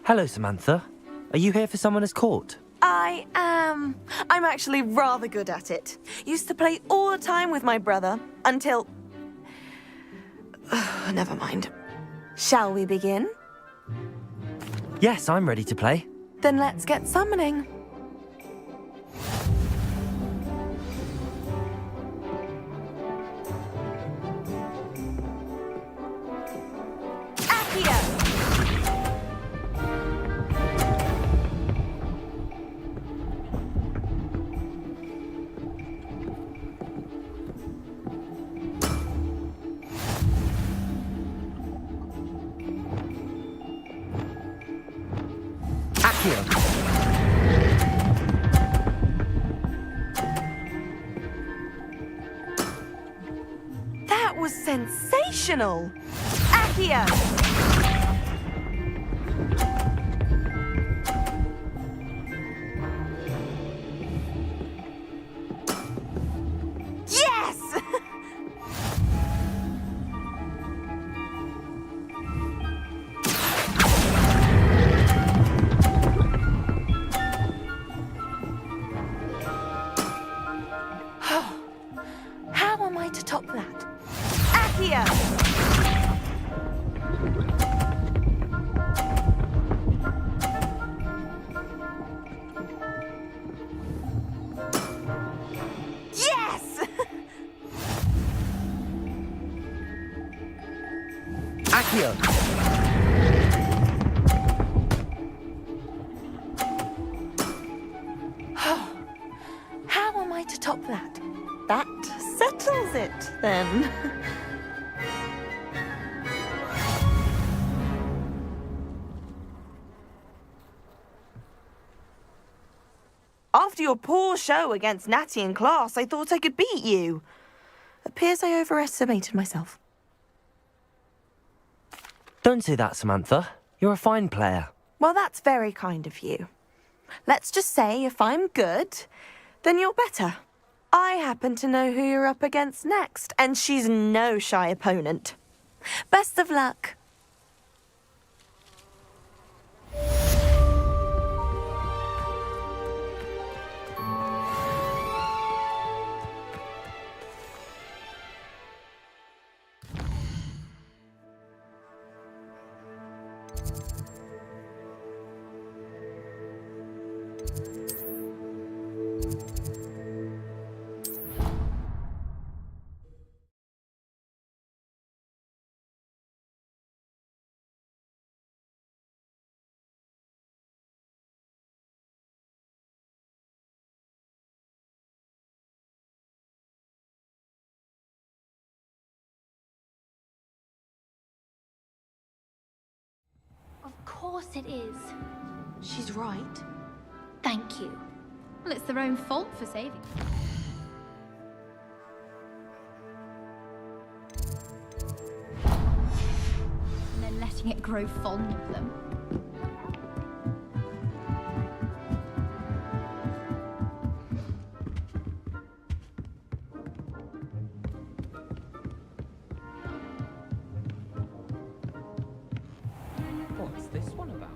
Hello, Samantha. Are you here for Summoner's Court? I am. I'm actually rather good at it. Used to play all the time with my brother until... Never mind. Shall we begin? Yes, I'm ready to play. Then let's get summoning. Accio! That was sensational! Accio! Yes! How am I to top that? Accio! Yes! Accio! How am I to top that? That settles it, then. After your poor show against Natty in class, I thought I could beat you. Appears I overestimated myself. Don't say that, Samantha. You're a fine player. Well, that's very kind of you. Let's just say if I'm good, then you're better. I happen to know who you're up against next, and she's no shy opponent. Best of luck. Of course it is. She's right. Thank you. Well, it's their own fault for saving. And then letting it grow fond of them. What's this one about?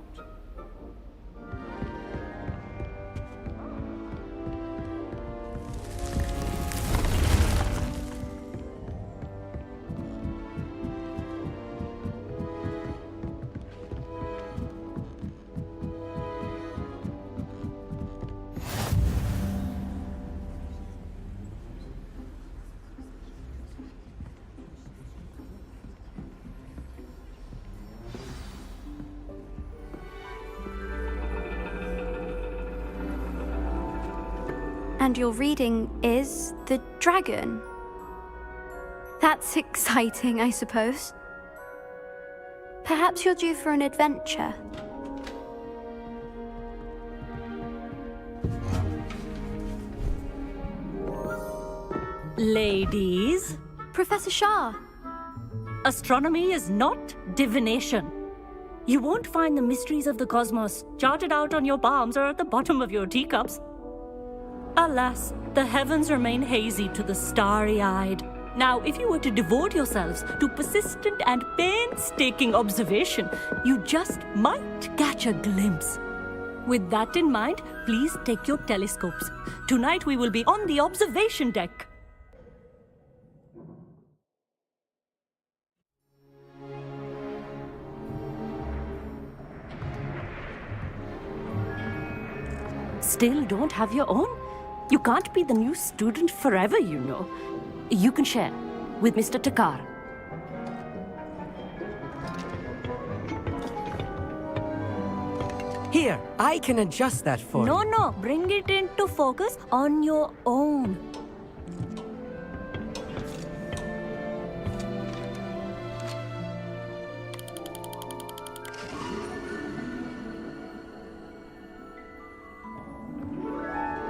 And your reading is The Dragon. That's exciting, I suppose. Perhaps you're due for an adventure. Ladies, Professor Shah. astronomy is not divination. You won't find the mysteries of the cosmos charted out on your palms or at the bottom of your teacups. Alas, the heavens remain hazy to the starry-eyed. Now, if you were to devote yourselves to persistent and painstaking observation, you just might catch a glimpse. With that in mind, please take your telescopes. Tonight we will be on the observation deck. Still don't have your own? You can't be the new student forever, you know. You can share with Mr. Takar. Here, I can adjust that for you. No, bring it into focus on your own.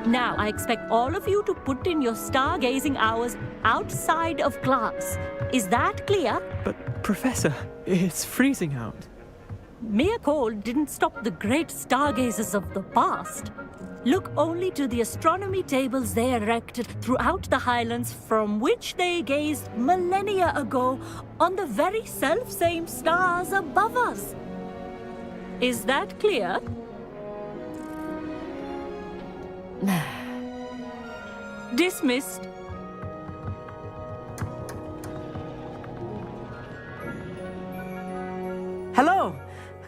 Now, I expect all of you to put in your stargazing hours outside of class. Is that clear? But, Professor, it's freezing out. Mere cold didn't stop the great stargazers of the past. Look only to the astronomy tables they erected throughout the highlands from which they gazed millennia ago on the very self-same stars above us. Is that clear? Dismissed. Hello.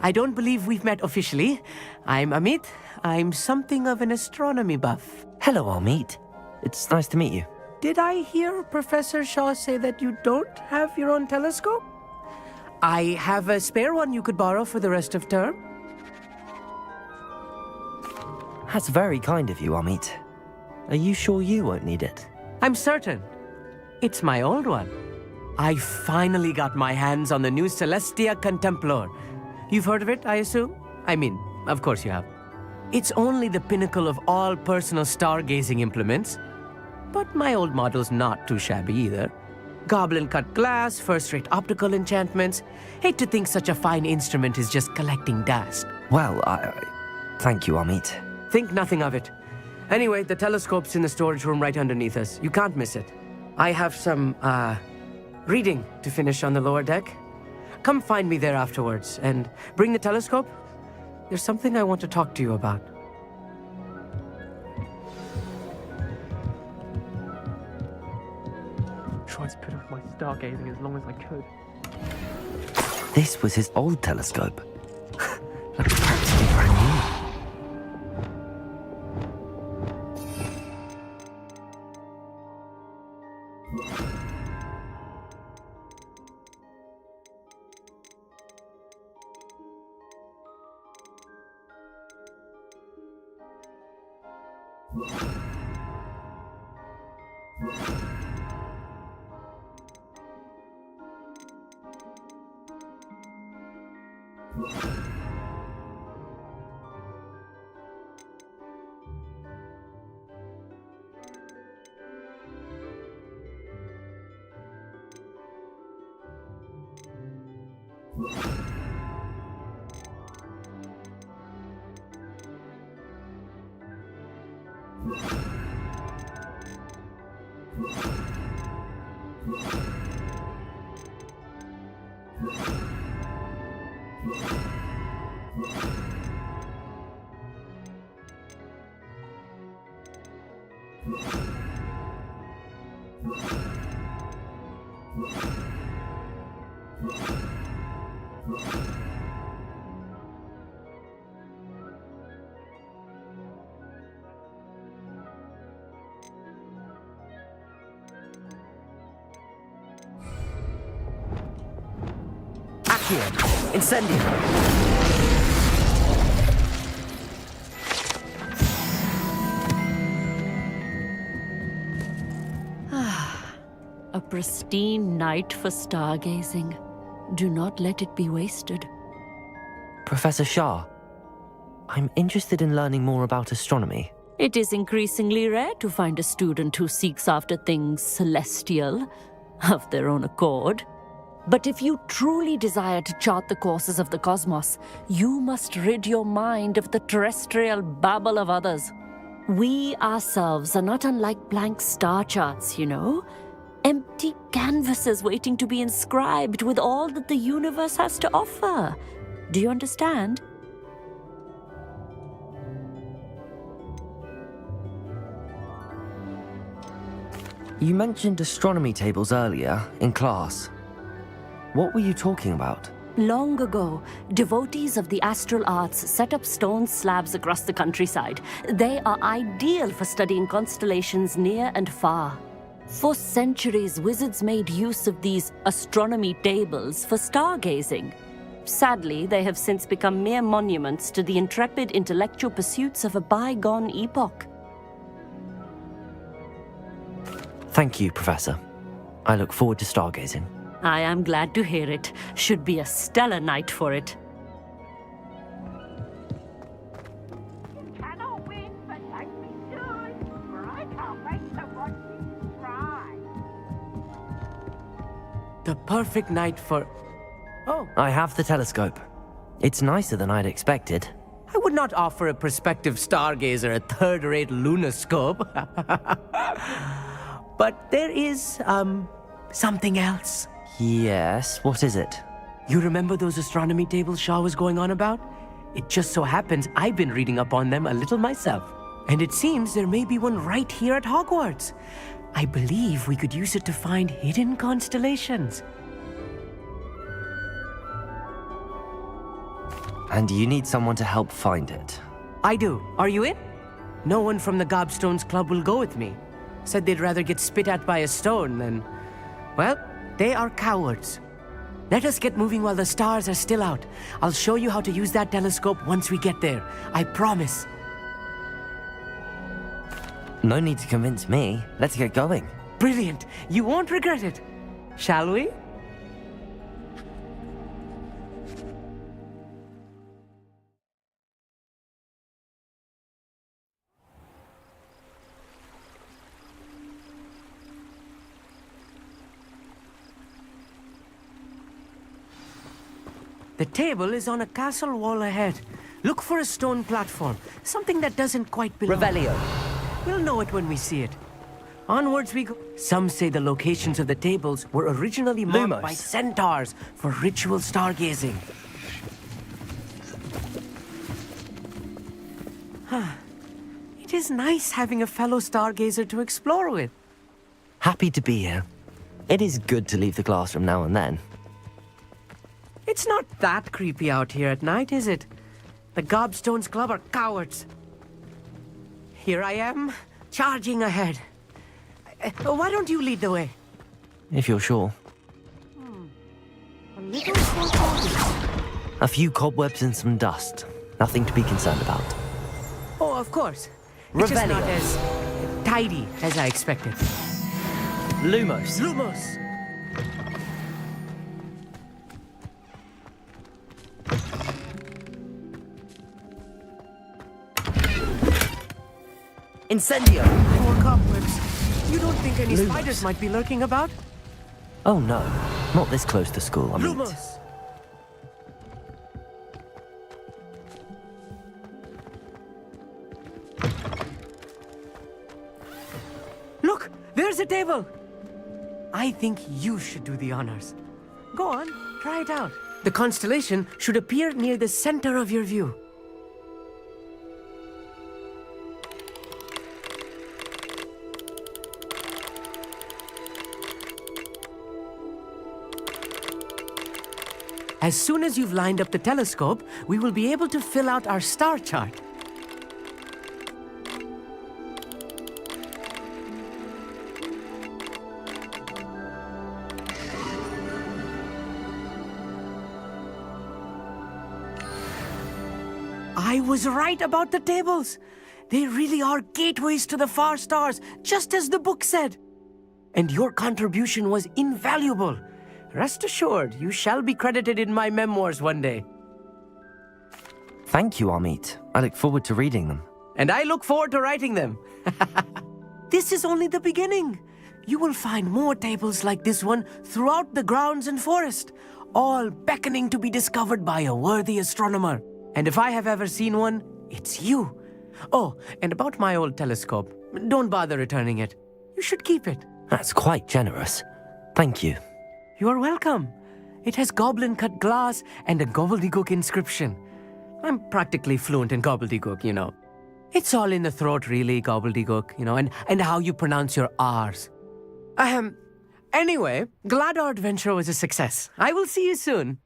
I don't believe we've met officially. I'm Amit. I'm something of an astronomy buff. Hello, Amit. It's nice to meet you. Did I hear Professor Shaw say that you don't have your own telescope? I have a spare one you could borrow for the rest of term. That's very kind of you, Amit. Are you sure you won't need it? I'm certain. It's my old one. I finally got my hands on the new Celestia Contemplar. You've heard of it, I assume? I mean, of course you have. It's only the pinnacle of all personal stargazing implements. But my old model's not too shabby either. Goblin-cut glass, first-rate optical enchantments. Hate to think such a fine instrument is just collecting dust. Well, thank you, Amit. Think nothing of it. Anyway, the telescope's in the storage room right underneath us. You can't miss it. I have some, reading to finish on the lower deck. Come find me there afterwards, and bring the telescope. There's something I want to talk to you about. Tried to put off my stargazing as long as I could. This was his old telescope. Looks practically brand new. Accio, Incendio. A pristine night for stargazing. Do not let it be wasted. Professor Shah, I'm interested in learning more about astronomy. It is increasingly rare to find a student who seeks after things celestial of their own accord. But if you truly desire to chart the courses of the cosmos, you must rid your mind of the terrestrial babble of others. We ourselves are not unlike blank star charts, you know. Empty canvases waiting to be inscribed with all that the universe has to offer. Do you understand? You mentioned astronomy tables earlier in class. What were you talking about? Long ago, devotees of the astral arts set up stone slabs across the countryside. They are ideal for studying constellations near and far. For centuries, wizards made use of these astronomy tables for stargazing. Sadly, they have since become mere monuments to the intrepid intellectual pursuits of a bygone epoch. Thank you, Professor. I look forward to stargazing. I am glad to hear it. Should be a stellar night for it. Cannot win, but take me soon, for I can't wait to watch you try. The perfect night for... Oh, I have the telescope. It's nicer than I'd expected. I would not offer a prospective stargazer a third-rate lunoscope. But there is, something else. Yes, what is it? You remember those astronomy tables Shaw was going on about? It just so happens I've been reading up on them a little myself. And it seems there may be one right here at Hogwarts. I believe we could use it to find hidden constellations. And you need someone to help find it. I do. Are you in? No one from the Gobstones Club will go with me. Said they'd rather get spit at by a stone than... Well, they are cowards. Let us get moving while the stars are still out. I'll show you how to use that telescope once we get there. I promise. No need to convince me. Let's get going. Brilliant. You won't regret it. Shall we? The table is on a castle wall ahead. Look for a stone platform, something that doesn't quite belong. Revelio. We'll know it when we see it. Onwards we go. Some say the locations of the tables were originally marked Lumos. by centaurs for ritual stargazing. It is nice having a fellow stargazer to explore with. Happy to be here. It is good to leave the classroom now and then. It's not that creepy out here at night, is it? The Gobstones Club are cowards. Here I am, charging ahead. Why don't you lead the way? If you're sure. A little foreboding. A few cobwebs and some dust. Nothing to be concerned about. Oh, of course. It's just not Revelio. as tidy as I expected. Lumos. Lumos! Incendio. More cobwebs. You don't think any Lumos. spiders might be lurking about? Oh no, not this close to school, I mean. Lumos! Look, there's a table. I think you should do the honors. Go on, try it out. The constellation should appear near the center of your view. As soon as you've lined up the telescope, we will be able to fill out our star chart. I was right about the tables. They really are gateways to the far stars, just as the book said. And your contribution was invaluable. Rest assured, you shall be credited in my memoirs one day. Thank you, Amit. I look forward to reading them. And I look forward to writing them. This is only the beginning. You will find more tables like this one throughout the grounds and forest, all beckoning to be discovered by a worthy astronomer. And if I have ever seen one, it's you. Oh, and about my old telescope, don't bother returning it. You should keep it. That's quite generous. Thank you. You're welcome. It has goblin-cut glass and a gobbledygook inscription. I'm practically fluent in gobbledygook, you know. It's all in the throat, really, gobbledygook, you know, and how you pronounce your R's. Anyway, glad our adventure was a success. I will see you soon.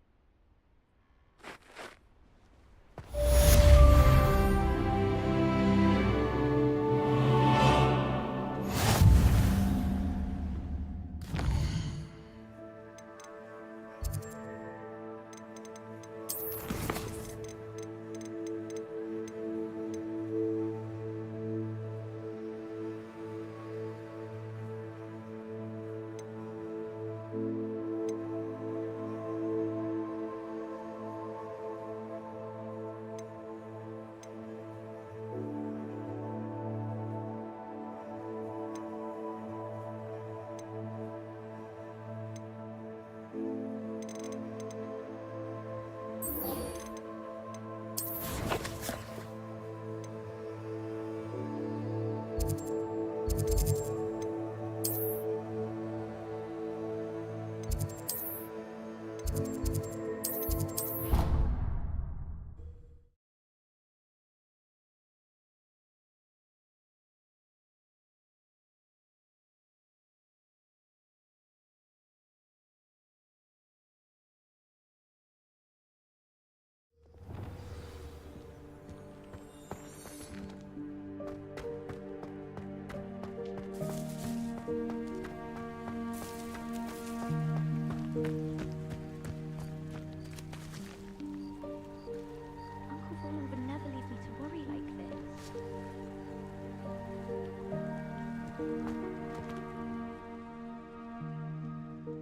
Uncle Rowland would never leave me to worry like this.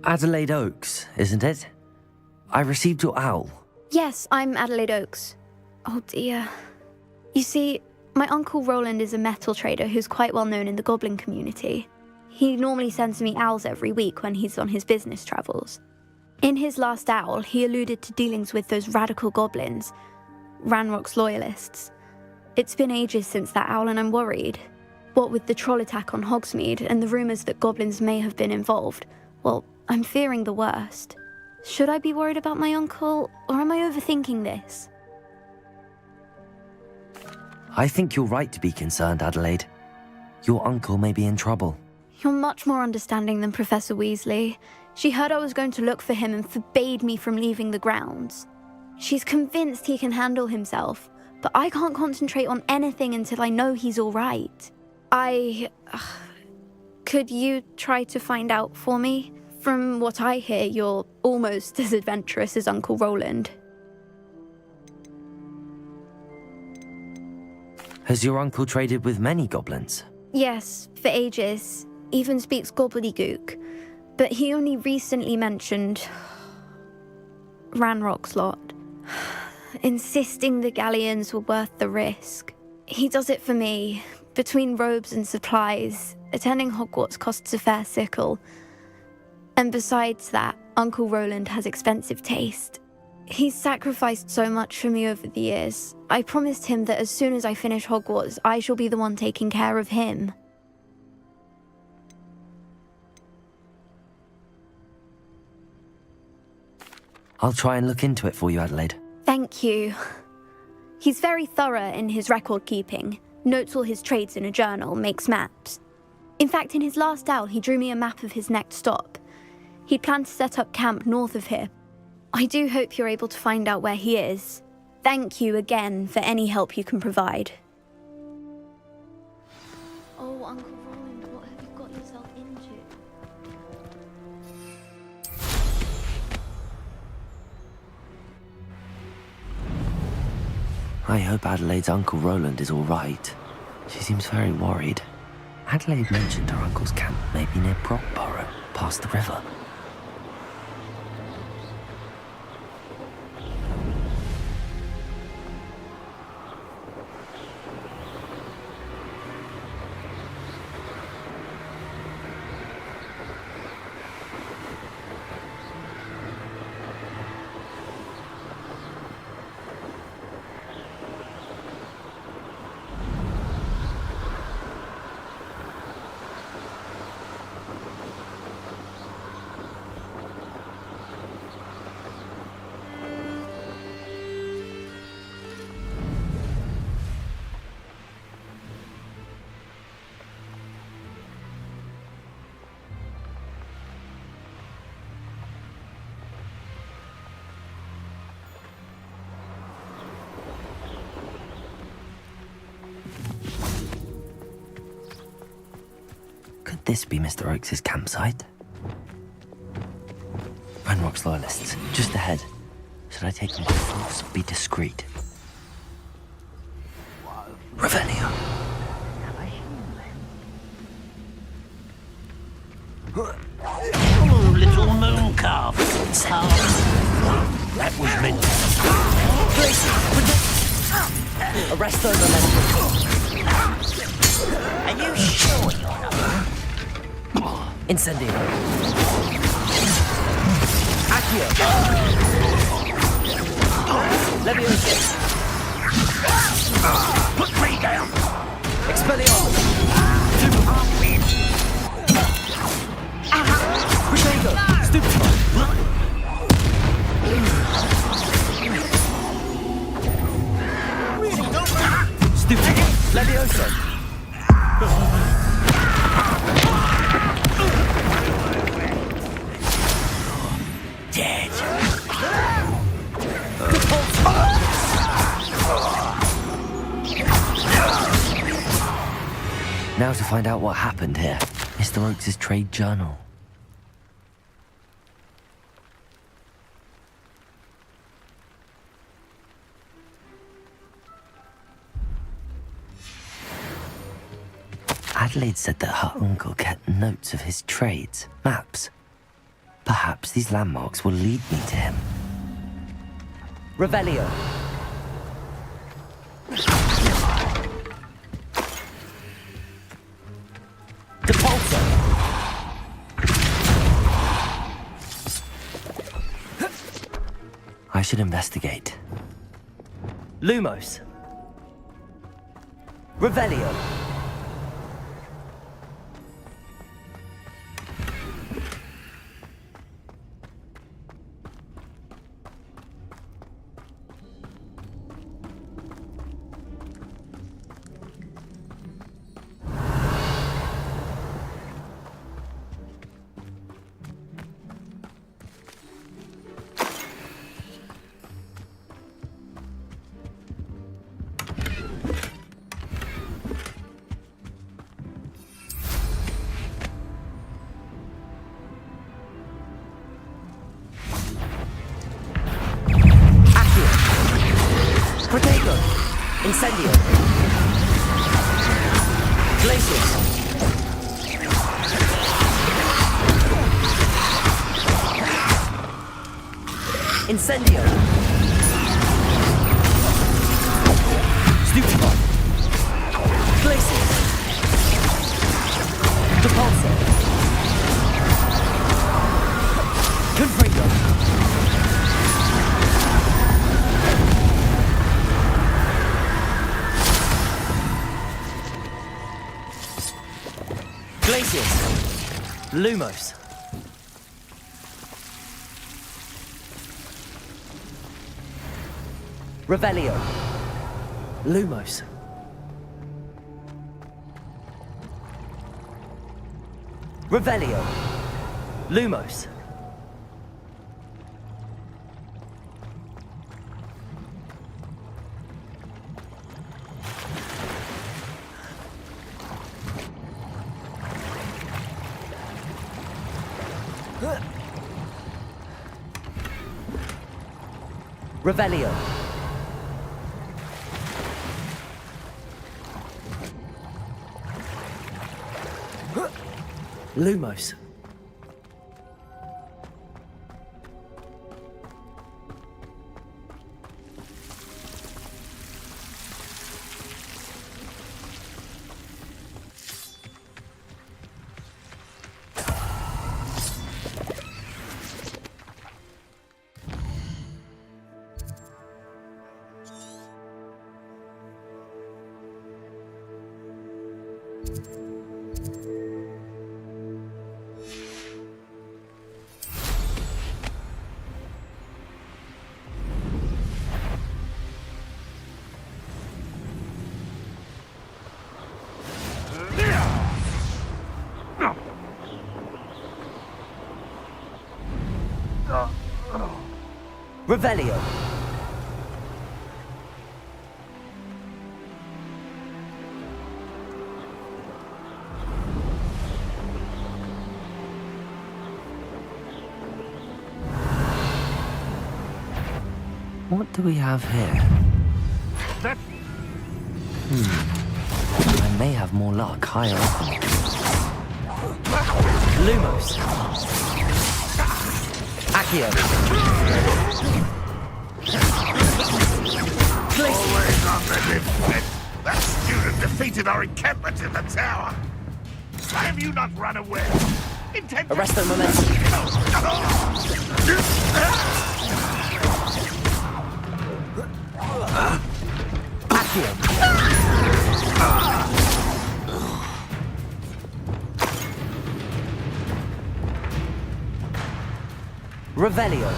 Adelaide Oaks, isn't it? I received your owl. Yes, I'm Adelaide Oaks. Oh dear. You see, my Uncle Rowland is a metal trader who's quite well known in the goblin community. He normally sends me owls every week when he's on his business travels. In his last owl, he alluded to dealings with those radical goblins, Ranrock's loyalists. It's been ages since that owl and I'm worried. What with the troll attack on Hogsmeade and the rumours that goblins may have been involved, well, I'm fearing the worst. Should I be worried about my uncle, or am I overthinking this? I think you're right to be concerned, Adelaide. Your uncle may be in trouble. You're much more understanding than Professor Weasley. She heard I was going to look for him and forbade me from leaving the grounds. She's convinced he can handle himself, but I can't concentrate on anything until I know he's all right. Could you try to find out for me? From what I hear, you're almost as adventurous as Uncle Rowland. Has your uncle traded with many goblins? Yes, for ages. Even speaks gobbledygook. But he only recently mentioned Ranrock's lot, insisting the galleons were worth the risk. He does it for me. Between robes and supplies, attending Hogwarts costs a fair sickle. And besides that, Uncle Rowland has expensive taste. He's sacrificed so much for me over the years. I promised him that as soon as I finish Hogwarts, I shall be the one taking care of him. I'll try and look into it for you, Adelaide. Thank you. He's very thorough in his record keeping, notes all his trades in a journal, makes maps. In fact, in his last owl, he drew me a map of his next stop. He planned to set up camp north of here. I do hope you're able to find out where he is. Thank you again for any help you can provide. Oh, Uncle Rowland, what have you got yourself into? I hope Adelaide's Uncle Rowland is all right. She seems very worried. Adelaide mentioned her uncle's camp may be near Brockborough, past the river. this be Mr. Oakes' campsite? Ranrock's loyalists, just ahead. Should I take them by force or be discreet? Revelio. Oh, little moon calf. That was meant to... Arrest those momentum. Are you sure you're not? Incendio. Accio. Leviosa. Put me down! Expelliarmus. Protego. Stupefy. Stupefy. Leviosa. Dead. Now to find out what happened here. Mr. Oakes' trade journal. Adelaide said that her uncle kept notes of his trades, maps. Perhaps these landmarks will lead me to him. Revelio. Depulso. I should investigate. Lumos. Revelio. Protego! Incendio! Glacius! Incendio! Stupefy! Glacius! Depulso! Confringo! Glacius. Lumos. Revelio. Lumos. Revelio. Lumos. Revelio. Lumos. Revelio. What do we have here? That I may have more luck higher up on it. Lumos. Accio. Always on the defense. That student defeated our encampment in the tower. Why have you not run away? Intent Arrest the momentum. Accio. Revelio.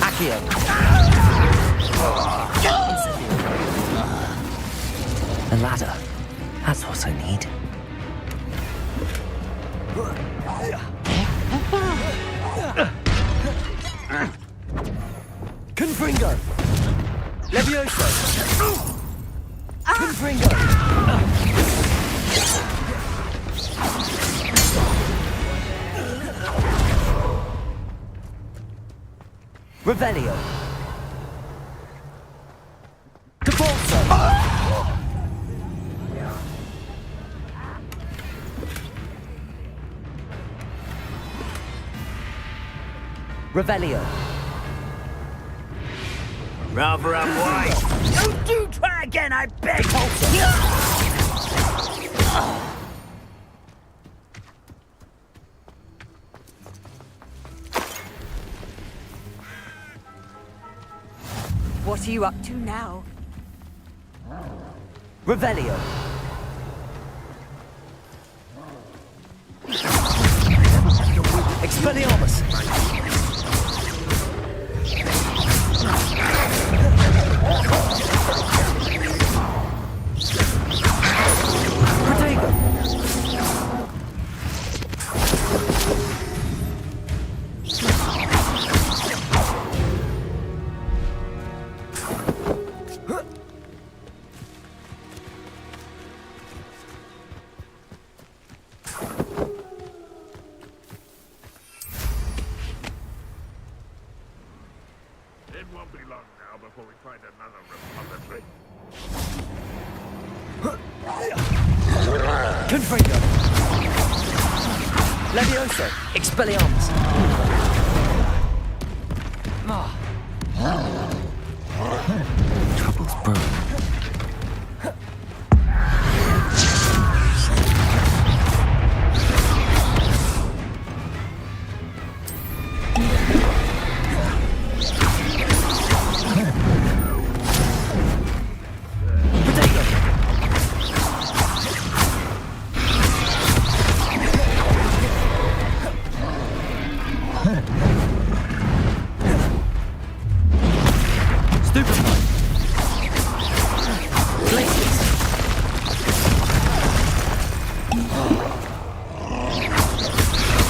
Accio. A ladder. That's what I need. Confringo. Levioso. Confringo. Revelio. Defaulto. Revelio. rather unwise. Don't do try again, I beg. What are you up to now? Revelio. Expelliarmus. Protego. It won't be long now before we find another repository. Confringo. Levioso. Expelliarmus. Trouble's brewing.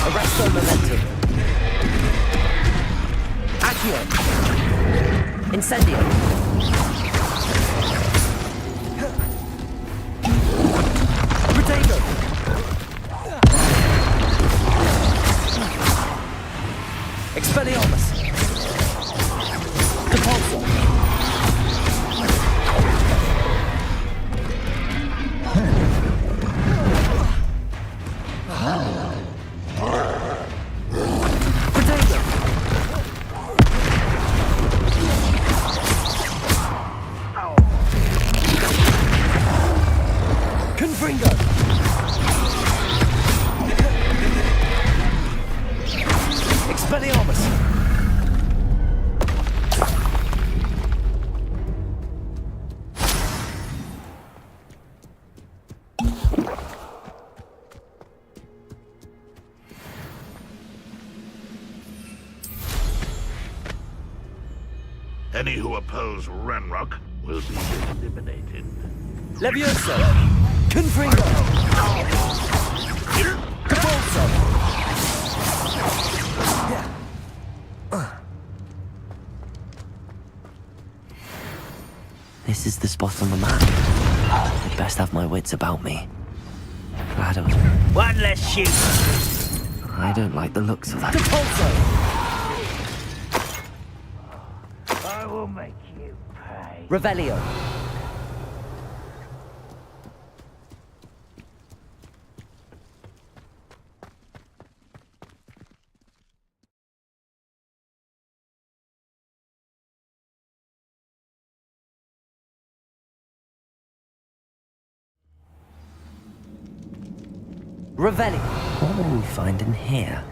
Arresto momentum. Accio. Incendio. Protego. Expelliarmus. Depulso. Protego. Confringo. Expelliarmus. Any who oppose Renrock will be eliminated. Levioso. Confringo. Depulso. This is the spot on the map. I'd best have my wits about me. Glad I was... One less shoot. I don't like the looks of that. I will make you pay. Revelio. Revelio. What will we find in here?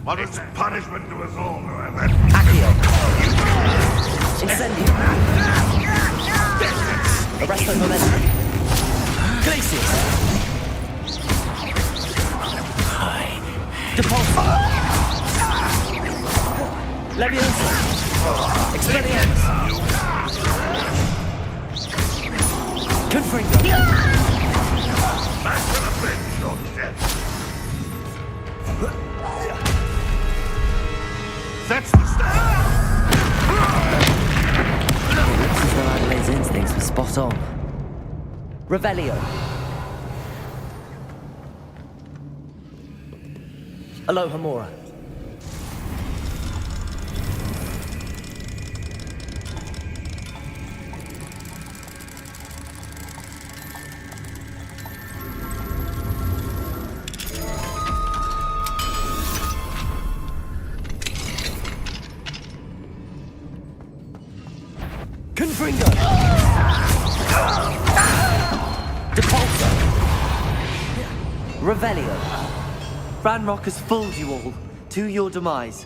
What is punishment to us all, however? Accio. Incendio. Arresto momentum. Glacius. Hi. Depulso. Leviosa. Expelliarmus. Confringo. Back to the bench, your death. That's the start! It looks as though Adelaide's instincts were spot on. Revelio. Alohomora. Confringo. Depulso. Revelio. Ranrock has fooled you all. To your demise.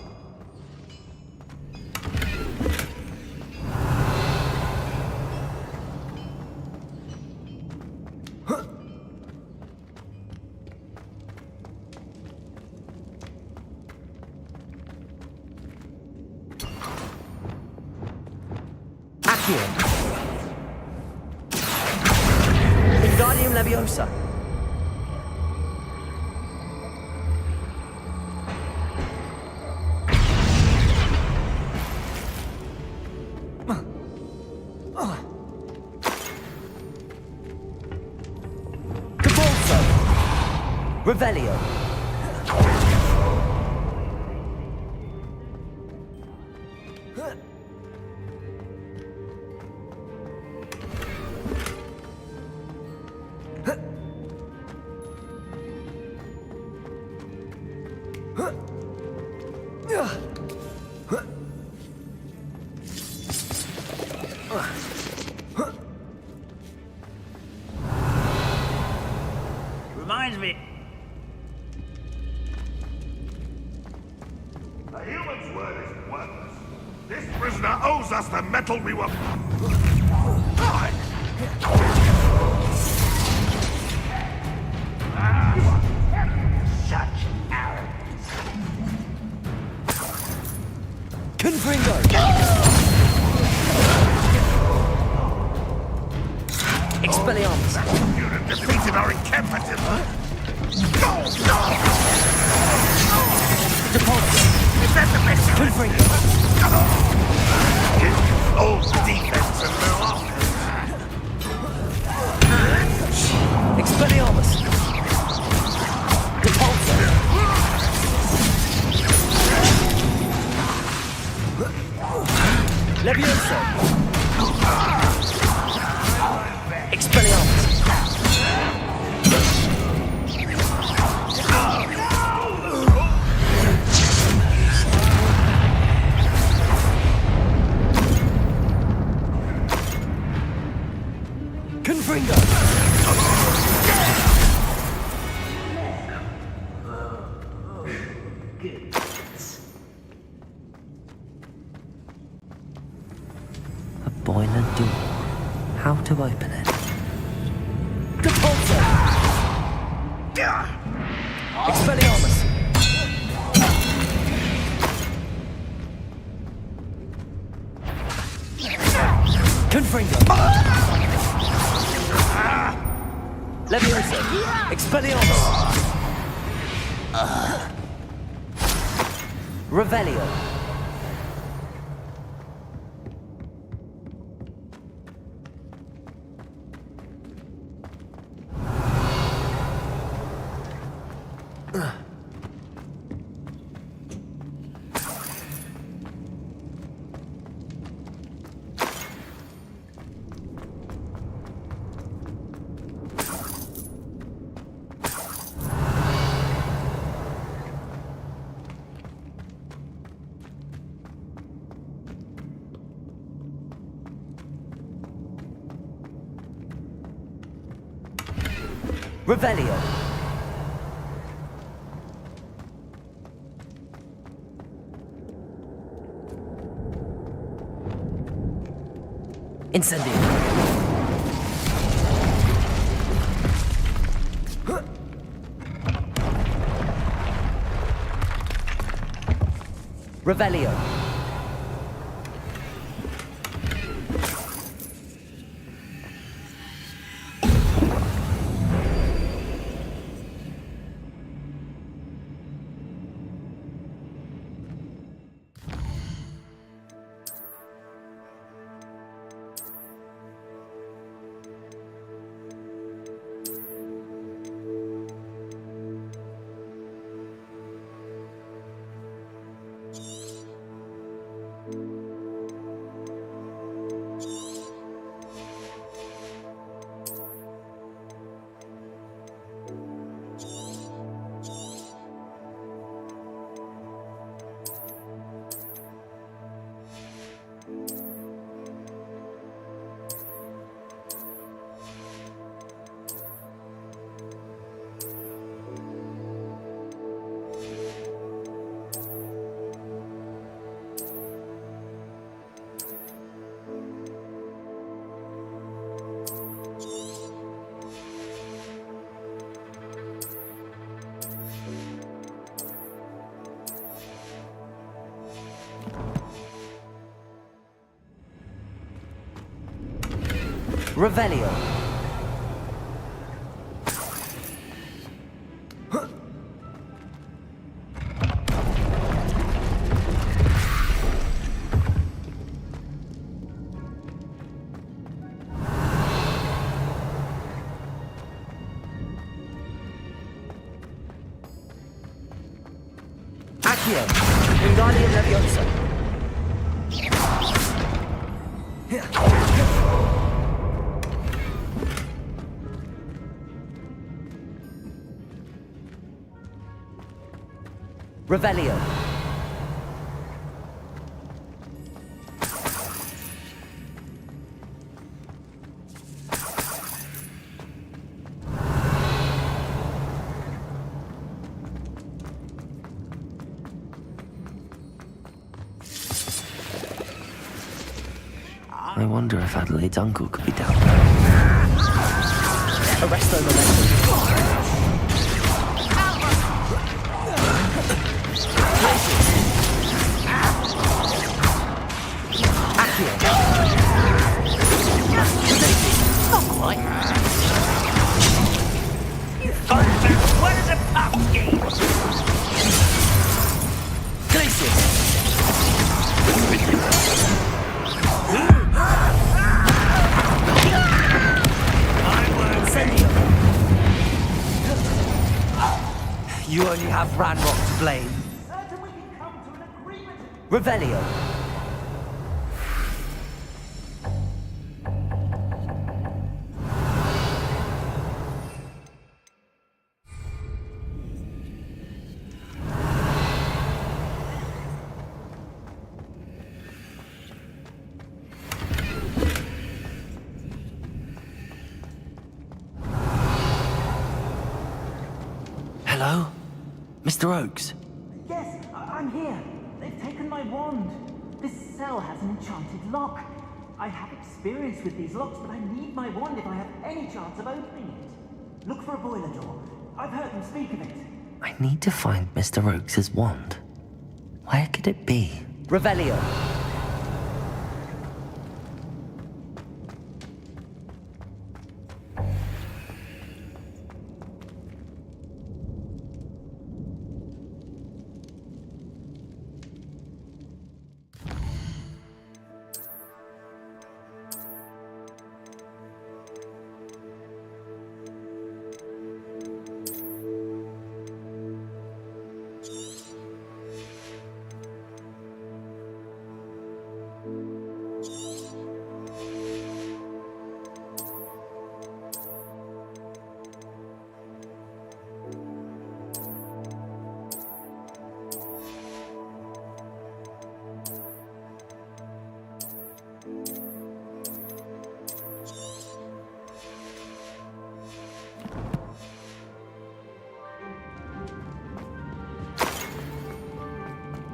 Accio. Wingardium Leviosa. Depulso. Revelio. Reminds me. A human's word is worthless. This prisoner owes us the metal we were... Fine. Such arrogance. Confringo. Expelliarmus. You have defeated our encampment in the... Depulso. Is that the best? Confringo. Old defense and no offense. Expelliarmus. Depulso. Leviosa. Expelliarmus. Confringo. A boiler door. How to open it? Depulso. Expelliarmus. Confringo! Leviosa! Expelliarmus! Revelio! Revelio! Incendio! Revelio! Revelio! Accio! Wingardium Leviosa! Revelio! I wonder if Adelaide's uncle could be down there. Arresto Momentum! Not quite. You find that what is a pumpkin? Glacius! You only have Ranrock to blame. Revelio! Hello? Mr. Oakes? Yes, I'm here. They've taken my wand. This cell has an enchanted lock. I have experience with these locks, but I need my wand if I have any chance of opening it. Look for a boiler door. I've heard them speak of it. I need to find Mr. Oakes' wand. Where could it be? Revelio!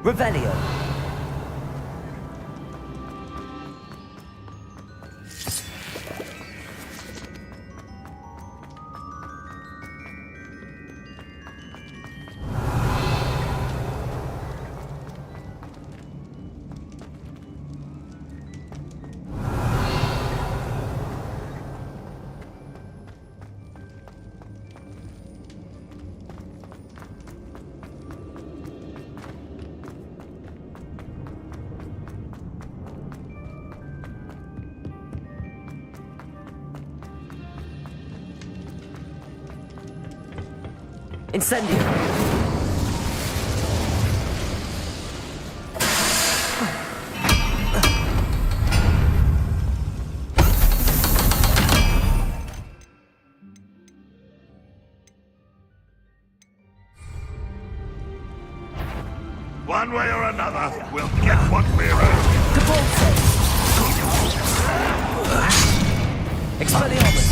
Revelio. Incendio. One way or another, we'll get what we're owed. Expelliarmus.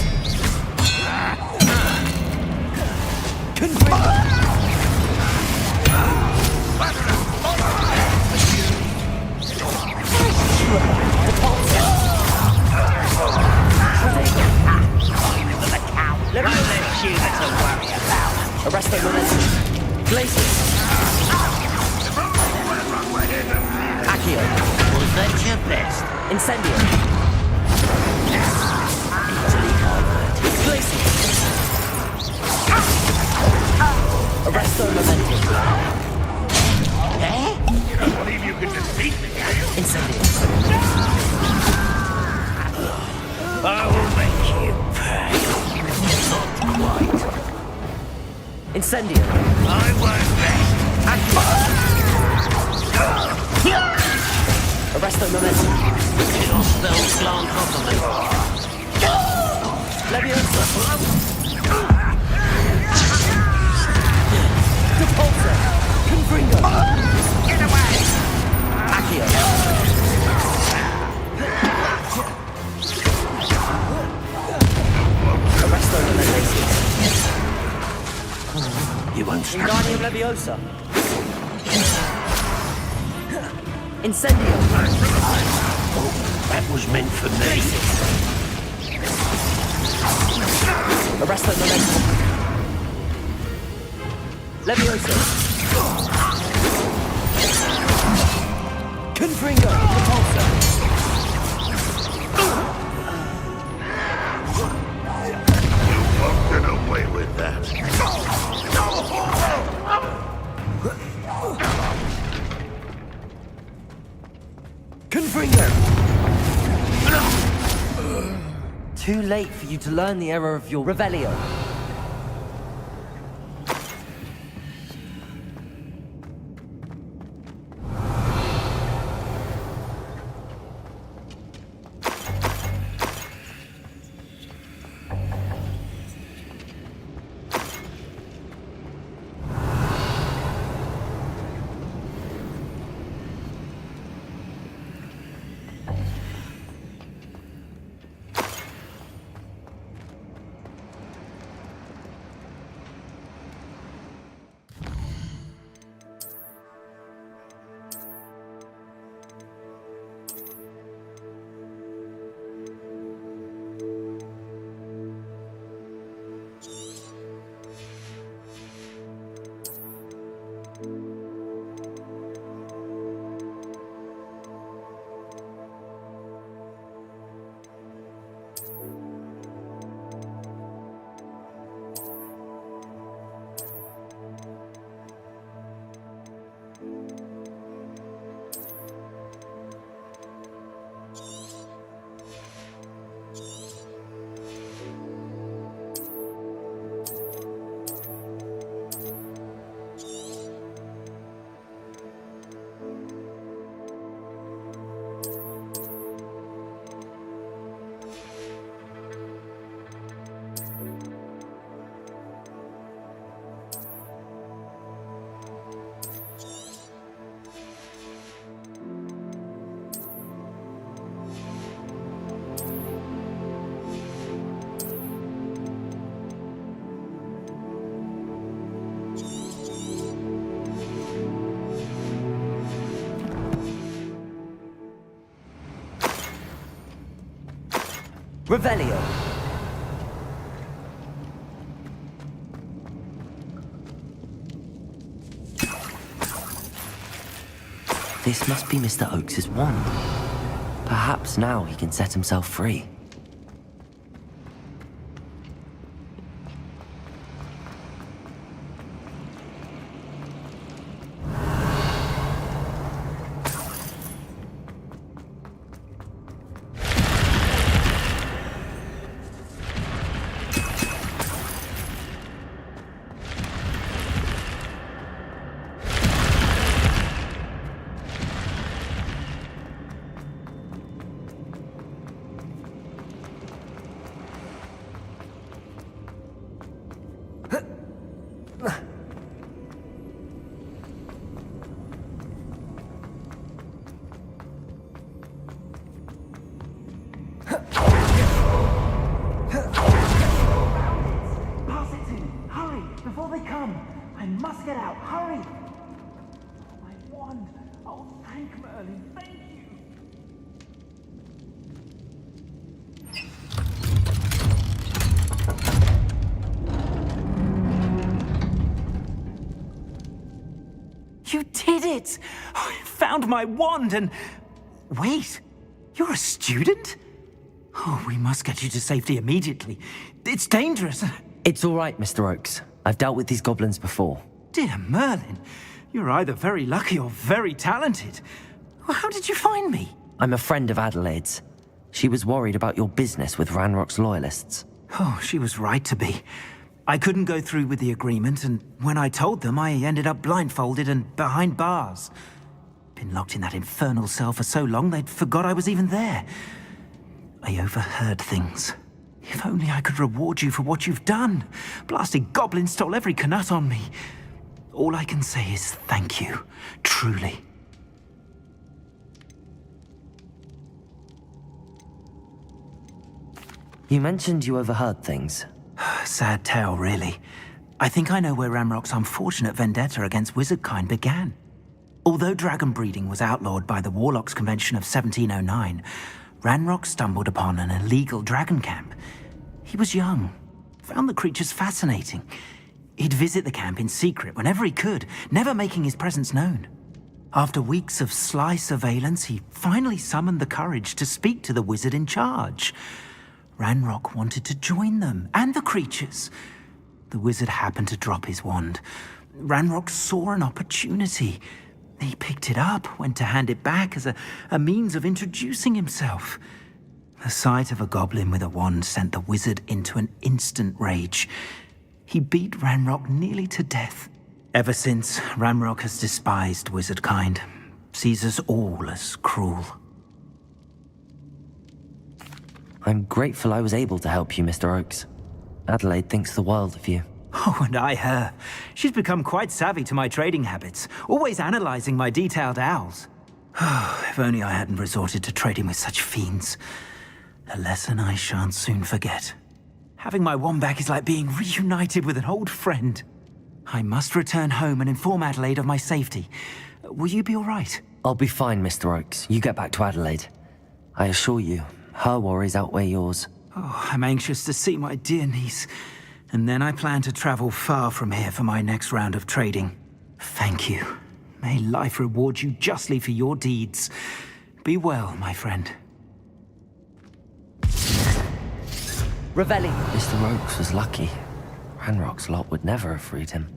Arrest the momentum. Glacius. Accio. Was that your best? Incendio. Easily converted. Glacius. Arrest the momentum. You don't believe you can defeat me, do you? Incendio. I will make you pay. Not quite. Incendio. I won't rest. Arrest the momentum. Your spells glance off of me. Leviosa. Depulsor. Confringo. Get away! Accio. Arrest the momentum. You won't stop. Wingardium Leviosa. Incendio. That was meant for me. Arrest the momentum. Leviosa. Confringo. Repulsor. You won't get away with that. Confringo. Too late for you to learn the error of your Revelio. Revelio! This must be Mr. Oakes's wand. Perhaps now he can set himself free. Pass it to me! Hurry! Before they come! I must get out! Hurry! My wand! Oh, thank Merlin! Thank you! You did it! I found my wand and... Wait! You're a student? Oh, we must get you to safety immediately. It's dangerous. It's all right, Mr. Oakes. I've dealt with these goblins before. Dear Merlin, you're either very lucky or very talented. How did you find me? I'm a friend of Adelaide's. She was worried about your business with Ranrock's loyalists. Oh, she was right to be. I couldn't go through with the agreement, and when I told them, I ended up blindfolded and behind bars. Been locked in that infernal cell for so long, they'd forgot I was even there. I overheard things. If only I could reward you for what you've done. Blasted goblin stole every canut on me. All I can say is thank you, truly. You mentioned you overheard things. Sad tale, really. I think I know where Ranrock's unfortunate vendetta against wizardkind began. Although dragon breeding was outlawed by the Warlocks Convention of 1709, Ranrock stumbled upon an illegal dragon camp. He was young, found the creatures fascinating. He'd visit the camp in secret whenever he could, never making his presence known. After weeks of sly surveillance, he finally summoned the courage to speak to the wizard in charge. Ranrock wanted to join them, and the creatures. The wizard happened to drop his wand. Ranrock saw an opportunity. He picked it up, went to hand it back as a means of introducing himself. The sight of a goblin with a wand sent the wizard into an instant rage. He beat Ranrock nearly to death. Ever since, Ranrock has despised wizardkind, sees us all as cruel. I'm grateful I was able to help you, Mr. Oakes. Adelaide thinks the world of you. Oh, and I her. She's become quite savvy to my trading habits, always analyzing my detailed owls. If only I hadn't resorted to trading with such fiends. A lesson I shan't soon forget. Having my wand back is like being reunited with an old friend. I must return home and inform Adelaide of my safety. Will you be all right? I'll be fine, Mr. Oakes. You get back to Adelaide. I assure you, her worries outweigh yours. Oh, I'm anxious to see my dear niece. And then I plan to travel far from here for my next round of trading. Thank you. May life reward you justly for your deeds. Be well, my friend. Revelli! Mr. Oakes was lucky. Ranrock's lot would never have freed him.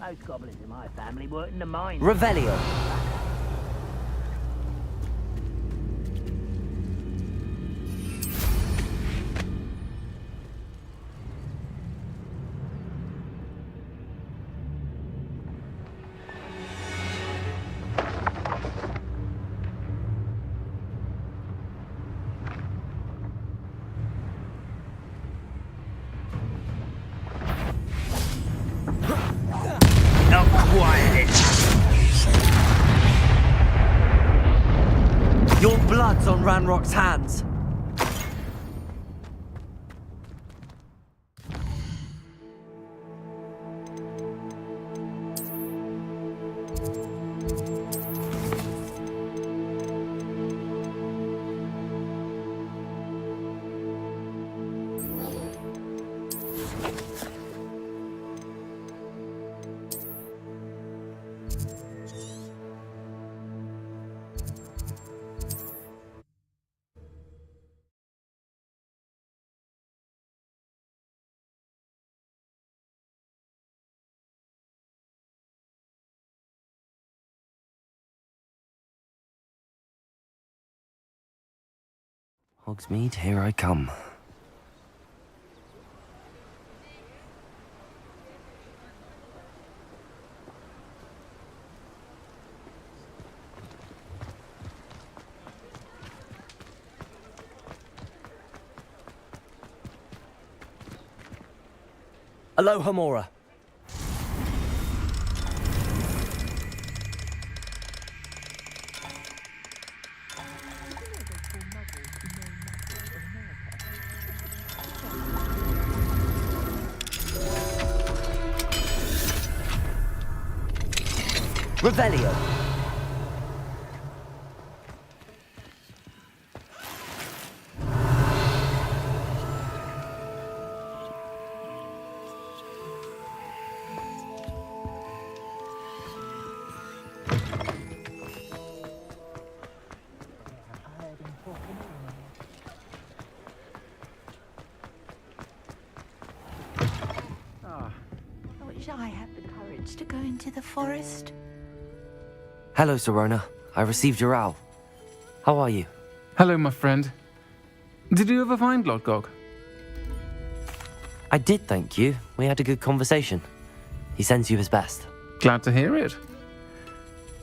Most goblins in my family work in the mines. Revelio. Not quiet. Your blood's on Ranrock's hands. Hogsmeade, here I come. Aloha Mora. Revelio. I wish I had the courage to go into the forest. Hello, Serona. I received your owl. How are you? Hello, my friend. Did you ever find Lodgok? I did, thank you. We had a good conversation. He sends you his best. Glad to hear it.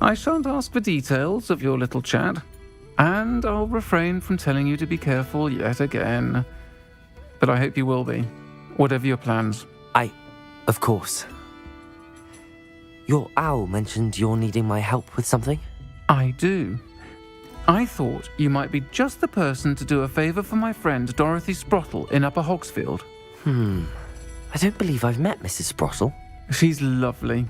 I shan't ask for details of your little chat, and I'll refrain from telling you to be careful yet again. But I hope you will be, whatever your plans. Of course. Your owl mentioned you're needing my help with something? I do. I thought you might be just the person to do a favour for my friend Dorothy Sprottle in Upper Hogsfield. I don't believe I've met Mrs. Sprottle. She's lovely.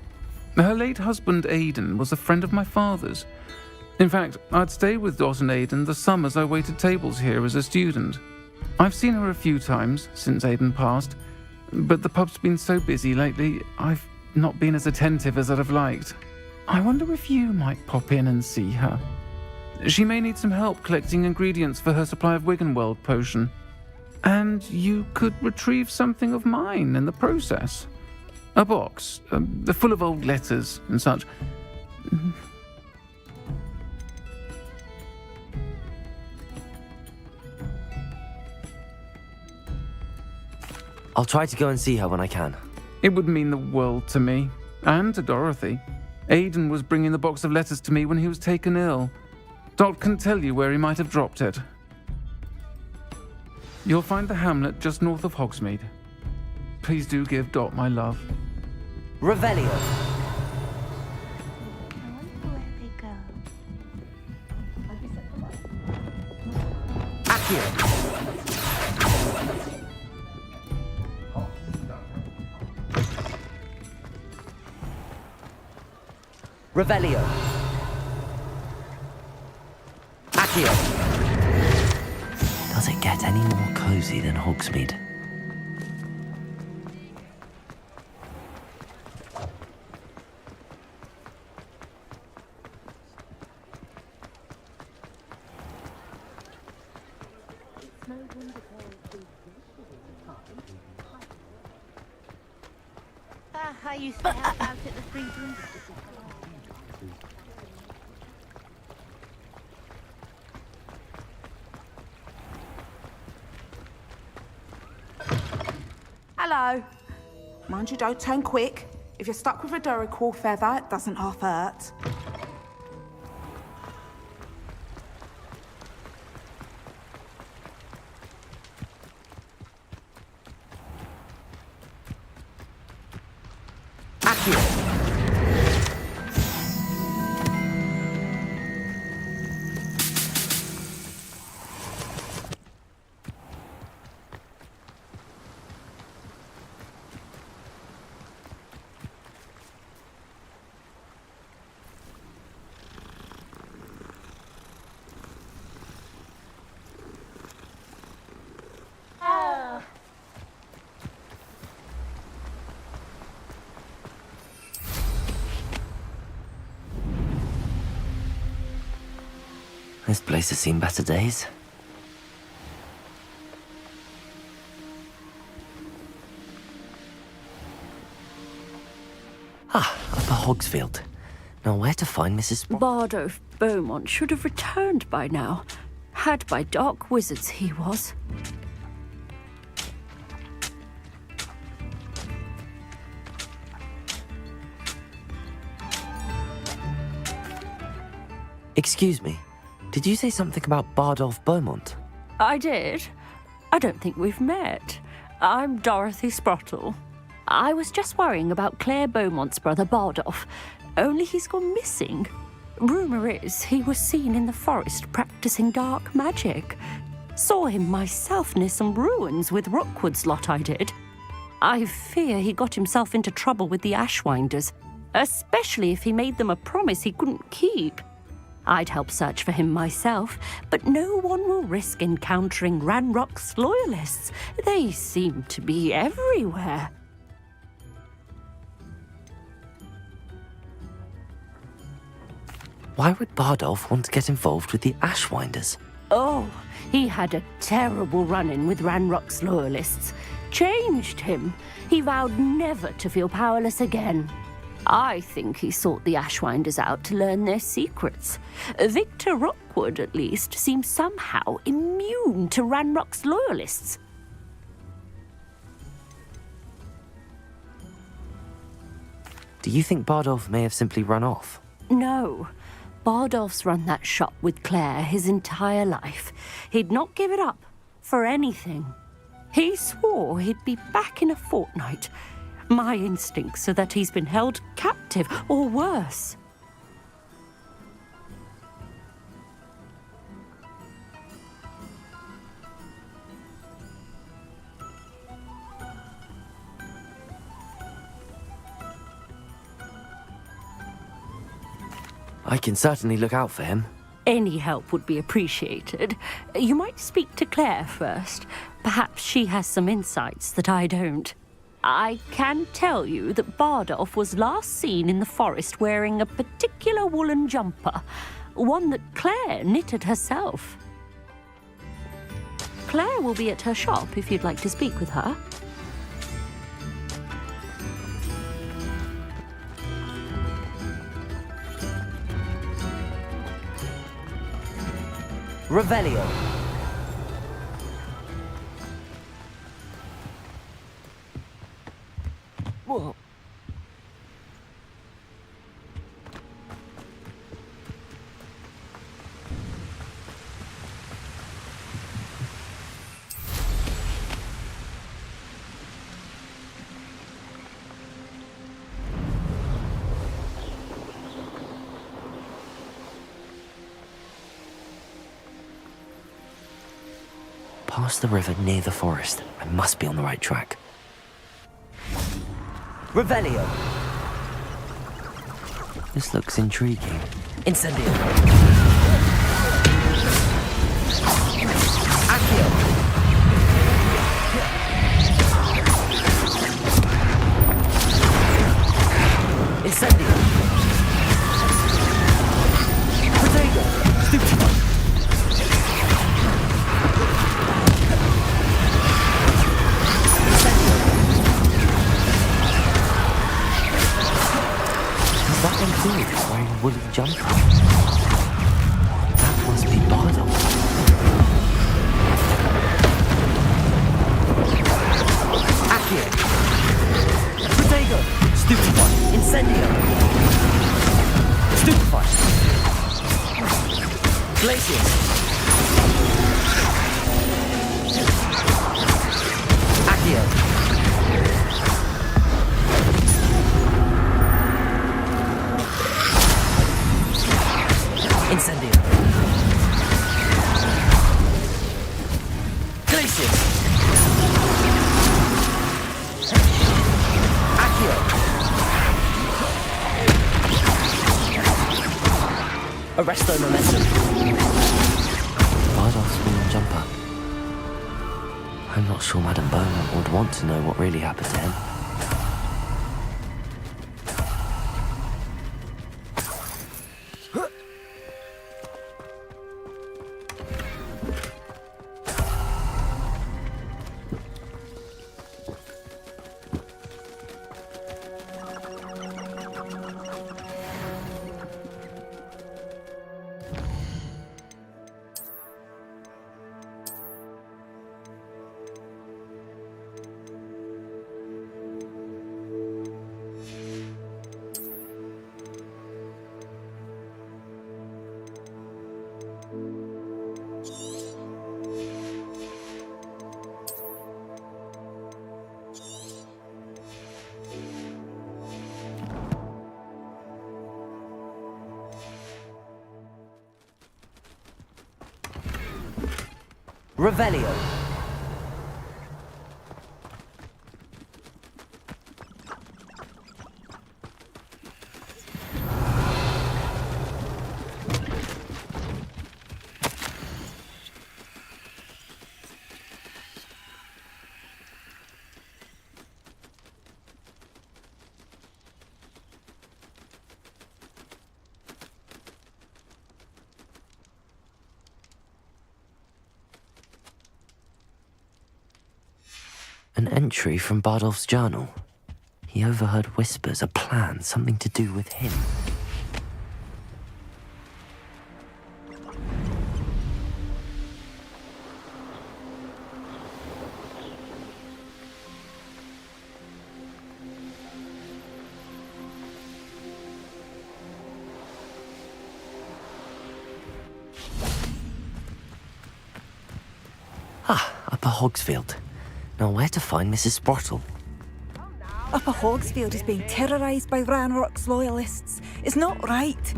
Her late husband Aidan was a friend of my father's. In fact, I'd stayed with Dot and Aidan the summers I waited tables here as a student. I've seen her a few times since Aidan passed, but the pub's been so busy lately, I've not been as attentive as I'd have liked. I wonder if you might pop in and see her. She may need some help collecting ingredients for her supply of Wiggenweld potion. And you could retrieve something of mine in the process. A box, full of old letters and such. I'll try to go and see her when I can. It would mean the world to me, and to Dorothy. Aidan was bringing the box of letters to me when he was taken ill. Dot can tell you where he might have dropped it. You'll find the hamlet just north of Hogsmeade. Please do give Dot my love. Revelio. I wonder where they go. Accio. Revelio. Accio. Does it get any more cozy than Hogsmeade? I used to help out at the Free Drink. Hello. Mind you don't turn quick. If you're stuck with a Duracell feather, it doesn't half hurt. This place has seen better days. Upper Hogsfield. Now where to find Mrs. Bardolph Beaumont should have returned by now. Had by dark wizards he was. Excuse me, did you say something about Bardolph Beaumont? I did. I don't think we've met. I'm Dorothy Sprottle. I was just worrying about Claire Beaumont's brother Bardolph, only he's gone missing. Rumour is he was seen in the forest practicing dark magic. Saw him myself near some ruins with Rookwood's lot I did. I fear he got himself into trouble with the Ashwinders, especially if he made them a promise he couldn't keep. I'd help search for him myself, but no one will risk encountering Ranrock's loyalists. They seem to be everywhere. Why would Bardolph want to get involved with the Ashwinders? Oh, he had a terrible run-in with Ranrock's loyalists. Changed him. He vowed never to feel powerless again. I think he sought the Ashwinders out to learn their secrets. Victor Rookwood, at least, seems somehow immune to Ranrock's loyalists. Do you think Bardolph may have simply run off? No. Bardolph's run that shop with Claire his entire life. He'd not give it up for anything. He swore he'd be back in a fortnight. My instincts are that he's been held captive, or worse. I can certainly look out for him. Any help would be appreciated. You might speak to Claire first. Perhaps she has some insights that I don't. I can tell you that Bardolph was last seen in the forest wearing a particular woolen jumper, one that Claire knitted herself. Claire will be at her shop if you'd like to speak with her. Revelio. Whoa. Past the river near the forest. I must be on the right track. Revelio. This looks intriguing. Incendio. Accio. Incendio. Protego. Stupefy. that Enfield wearing a woolly jumper? That must be Bardolph. Accio! Protego! Stupefy! Incendio! Stupefy! Glacius! Accio! Incendio! Glacius! Accio! Arresto momentum. Bardolph's woolen jumper. I'm not sure Madame Beaumont would want to know what really happened to him. Revelio. An entry from Bardolph's journal. He overheard whispers, a plan, something to do with him. Upper Hogsfield. Now where to find Mrs. Sprottle? Upper Hogsfield is being terrorised by Ranrock's loyalists. It's not right.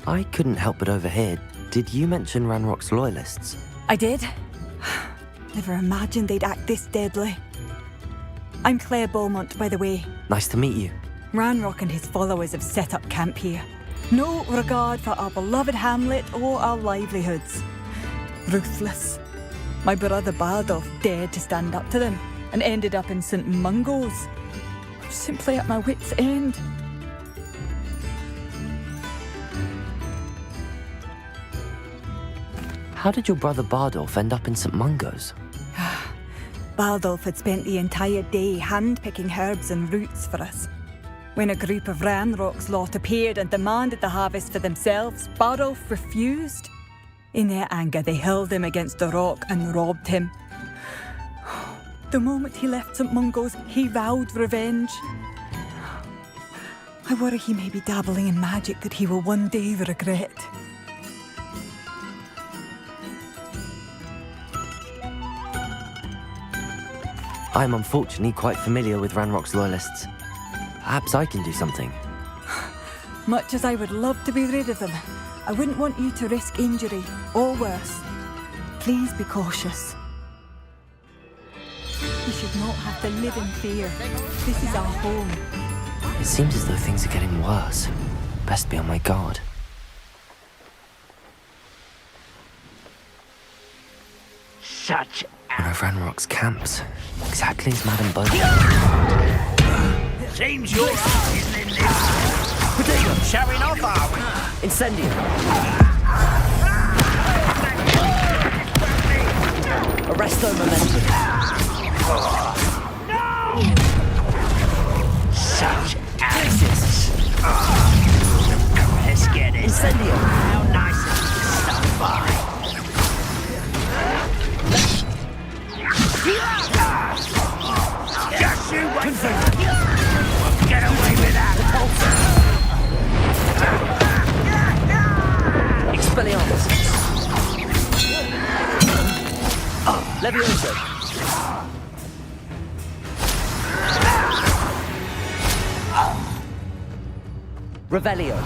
I couldn't help but overhear. Did you mention Ranrock's loyalists? I did. Never imagined they'd act this deadly. I'm Claire Beaumont, by the way. Nice to meet you. Ranrock and his followers have set up camp here. No regard for our beloved hamlet or our livelihoods. Ruthless. My brother Bardolph dared to stand up to them and ended up in St. Mungo's. I'm simply at my wit's end. How did your brother Bardolph end up in St. Mungo's? Bardolph had spent the entire day hand-picking herbs and roots for us. When a group of Ranrock's lot appeared and demanded the harvest for themselves, Bardolph refused. In their anger, they hurled him against a rock and robbed him. The moment he left St. Mungo's, he vowed revenge. I worry he may be dabbling in magic that he will one day regret. I'm unfortunately quite familiar with Ranrock's loyalists. Perhaps I can do something. Much as I would love to be rid of them, I wouldn't want you to risk injury, or worse. Please be cautious. You should not have to live in fear. This is our home. It seems as though things are getting worse. Best be on my guard. Such One of Ranrock's camps. Exactly as Madame Bowman. seems your heart isn't in this. Potato! Showing off, are we? Incendio! Arresto momentum. Such asses. Let's get it. Incendio! How nice of you to stop by. Just you wait for get away with that. Expelliarmus! Levioso! Revelio!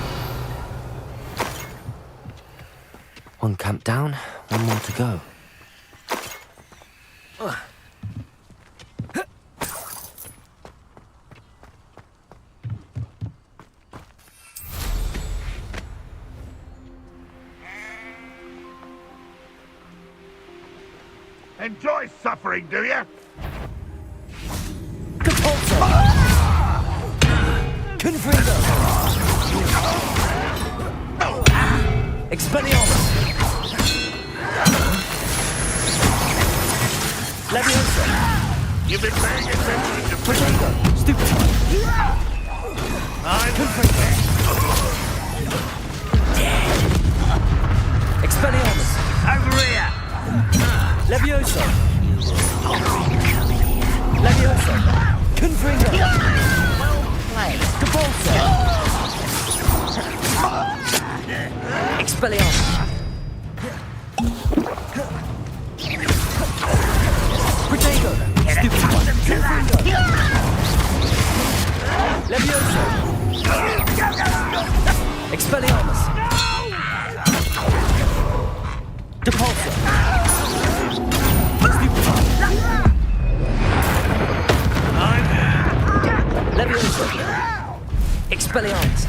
One camp down, one more to go. Enjoy suffering, do you? Compulso! Confringo! Expelliarmus! Levioso! You've been paying attention to Protego! Stupefy! I'm Dead! Expelliarmus! Over here. Levioso! Levioso! Confringo! Well played. Compulso! Expelliarmus! Protego! Stupefy! Confringo! Levioso! Expelliarmus! Depulso! Levioso! Expelliarmus!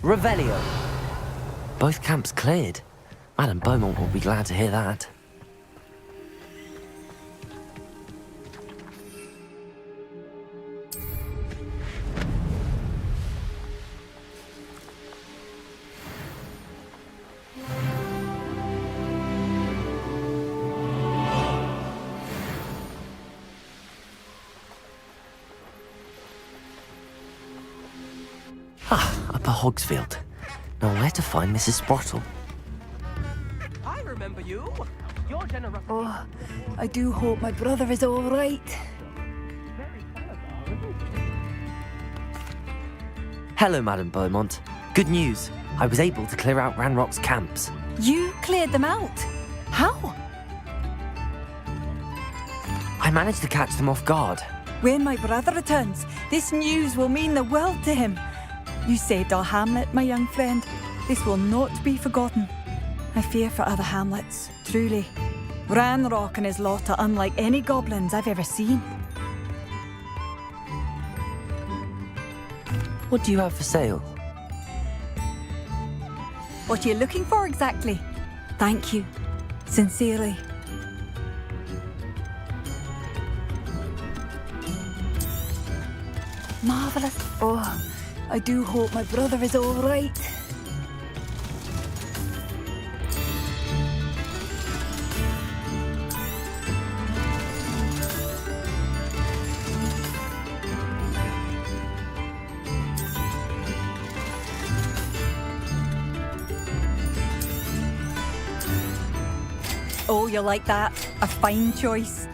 Revelio! Both camps cleared. Madame Beaumont will be glad to hear that. Upper Hogsfield. Now where to find Mrs. Sprottle? I remember you. Your generosity. Oh, I do hope my brother is all right. Hello, Madame Beaumont. Good news. I was able to clear out Ranrock's camps. You cleared them out? How? I managed to catch them off guard. When my brother returns, this news will mean the world to him. You saved our hamlet, my young friend. This will not be forgotten. I fear for other hamlets, truly. Ranrock and his lot are unlike any goblins I've ever seen. What do you have for sale? What are you looking for exactly? Thank you. Sincerely. Marvellous. Oh, I do hope my brother is all right. Oh, you like that? A fine choice.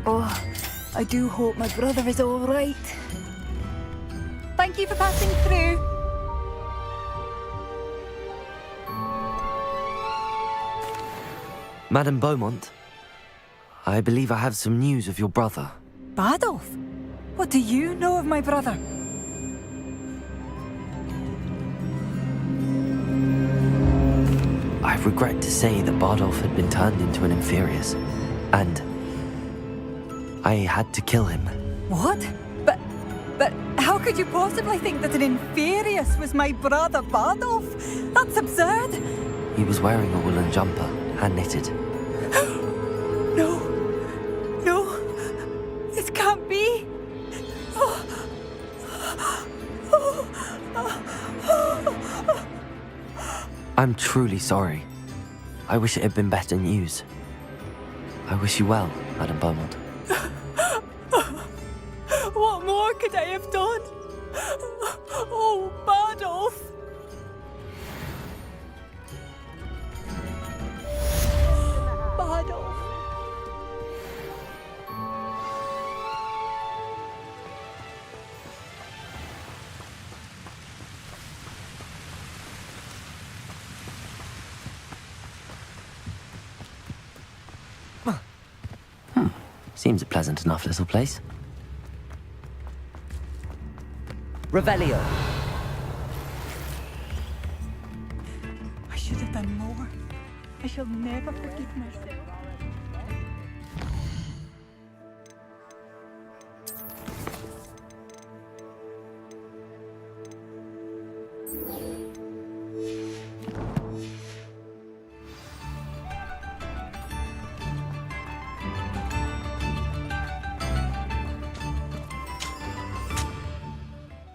Oh, I do hope my brother is all right. Thank you for passing through. Madame Beaumont, I believe I have some news of your brother. Badolf? What do you know of my brother? I regret to say that Bardolph had been turned into an Inferius, and I had to kill him. What? But how could you possibly think that an Inferius was my brother Bardolph? That's absurd. He was wearing a woolen jumper, hand-knitted. No. It can't be. I'm truly sorry. I wish it had been better news. I wish you well, Madame Beaumont. What more could I have done? Oh, Bardolph! Bardolph. Seems a pleasant enough little place. Revelio. I should have done more. I shall never forgive myself.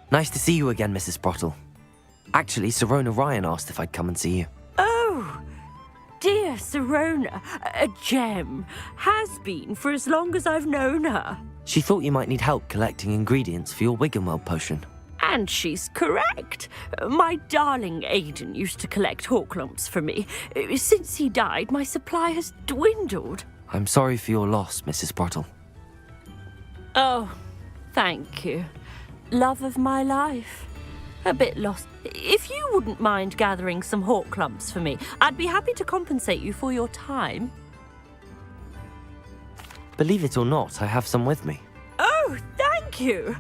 Nice to see you again, Mrs. Sprottle. Actually, Sirona Ryan asked if I'd come and see you. Oh, dear Sirona, a gem. Has been for as long as I've known her. She thought you might need help collecting ingredients for your Wiggenweld potion. And she's correct. My darling Aidan used to collect hawklumps for me. Since he died, my supply has dwindled. I'm sorry for your loss, Mrs. Sprottle. Oh, thank you. Love of my life. A bit lost. If you wouldn't mind gathering some hawklumps for me, I'd be happy to compensate you for your time. Believe it or not, I have some with me. Oh, thank you.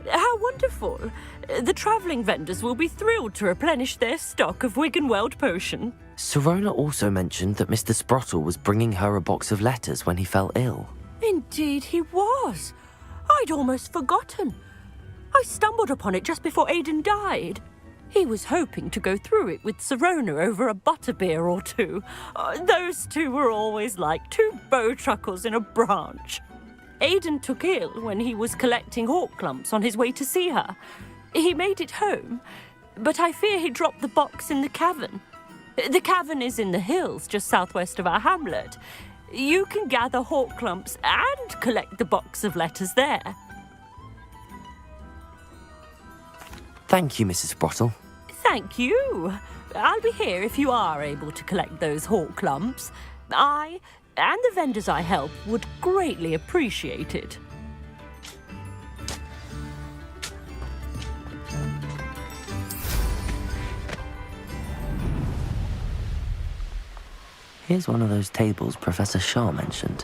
How wonderful. The travelling vendors will be thrilled to replenish their stock of Wiggenweld potion. Sirona also mentioned that Mr. Sprottle was bringing her a box of letters when he fell ill. Indeed he was. I'd almost forgotten. I stumbled upon it just before Aidan died. He was hoping to go through it with Sirona over a butterbeer or two. Those two were always like two bowtruckles in a branch. Aidan took ill when he was collecting hawklumps on his way to see her. He made it home, but I fear he dropped the box in the cavern. The cavern is in the hills just southwest of our hamlet. You can gather hawklumps and collect the box of letters there. Thank you, Mrs. Sprottle. Thank you. I'll be here if you are able to collect those hawklumps. I and the vendors I help would greatly appreciate it. Here's one of those tables Professor Shah mentioned.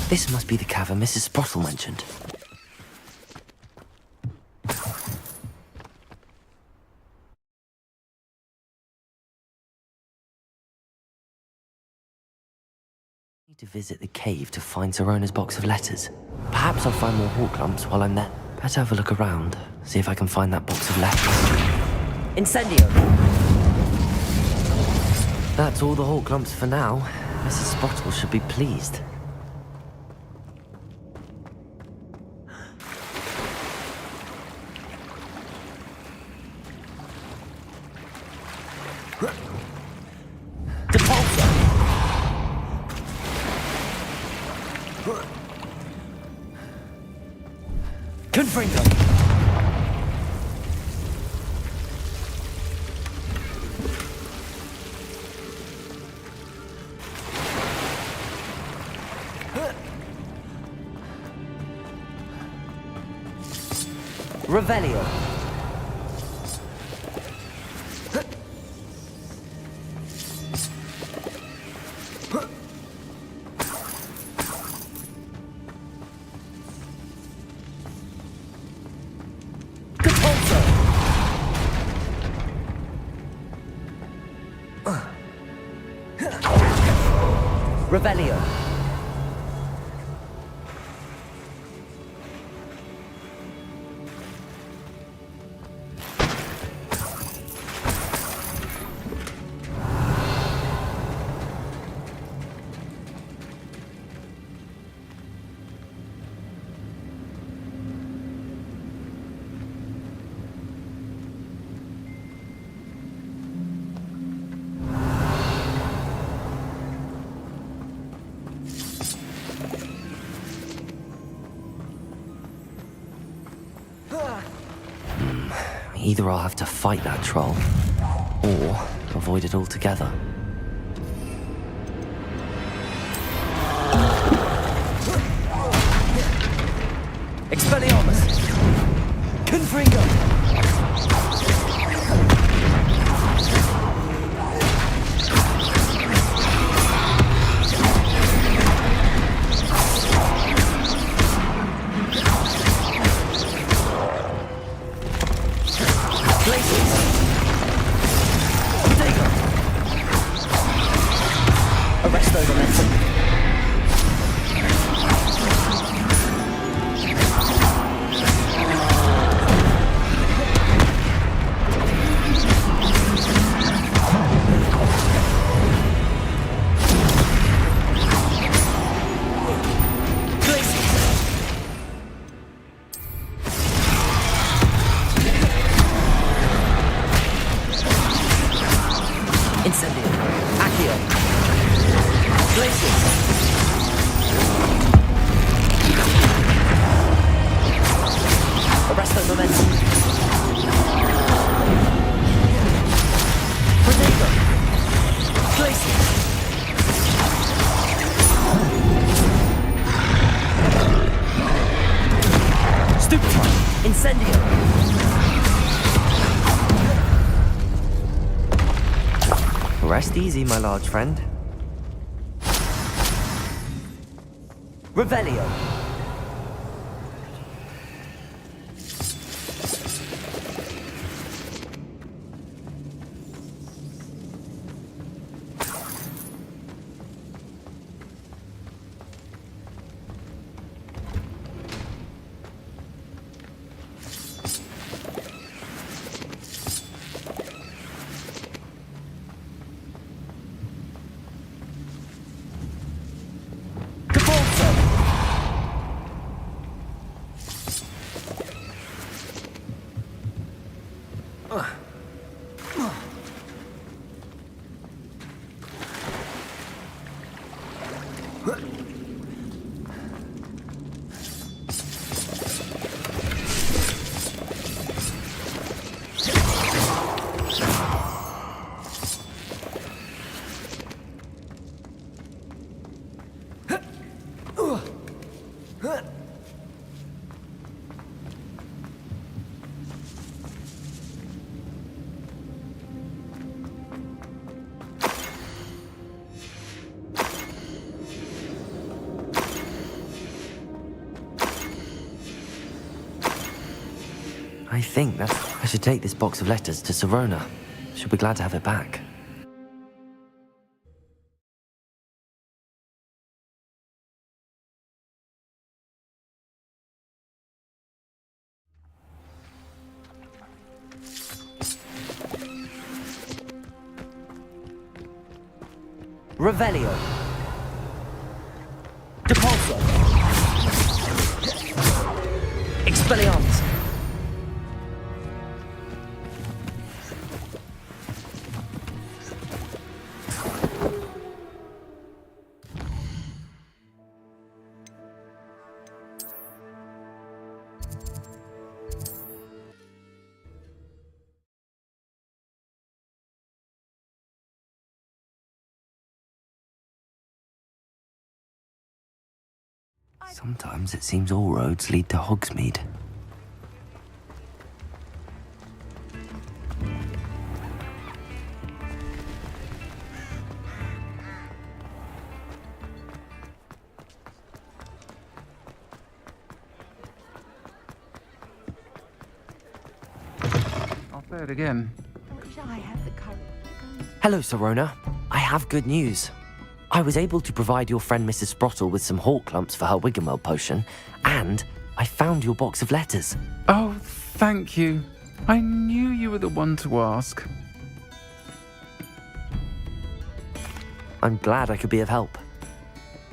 This must be the cavern Mrs. Sprottle mentioned. Need to visit the cave to find Sorona's box of letters. Perhaps I'll find more hawk lumps while I'm there. Better have a look around, see if I can find that box of letters. Incendio! That's all the hawk lumps for now. Mrs. Sprottle should be pleased. Confringo! Revelio! Revelio. Either I'll have to fight that troll, or avoid it altogether. Expelliarmus! Confringo! Rest easy, my large friend. Revelio. I think that I should take this box of letters to Sirona. She'll be glad to have it back. Revelio. Depulso. Expelliarmus. Sometimes it seems all roads lead to Hogsmeade. I'll say it again. Hello, Sirona. I have good news. I was able to provide your friend Mrs. Sprottle with some hawk lumps for her Wiggenweld potion, and I found your box of letters. Oh, thank you. I knew you were the one to ask. I'm glad I could be of help.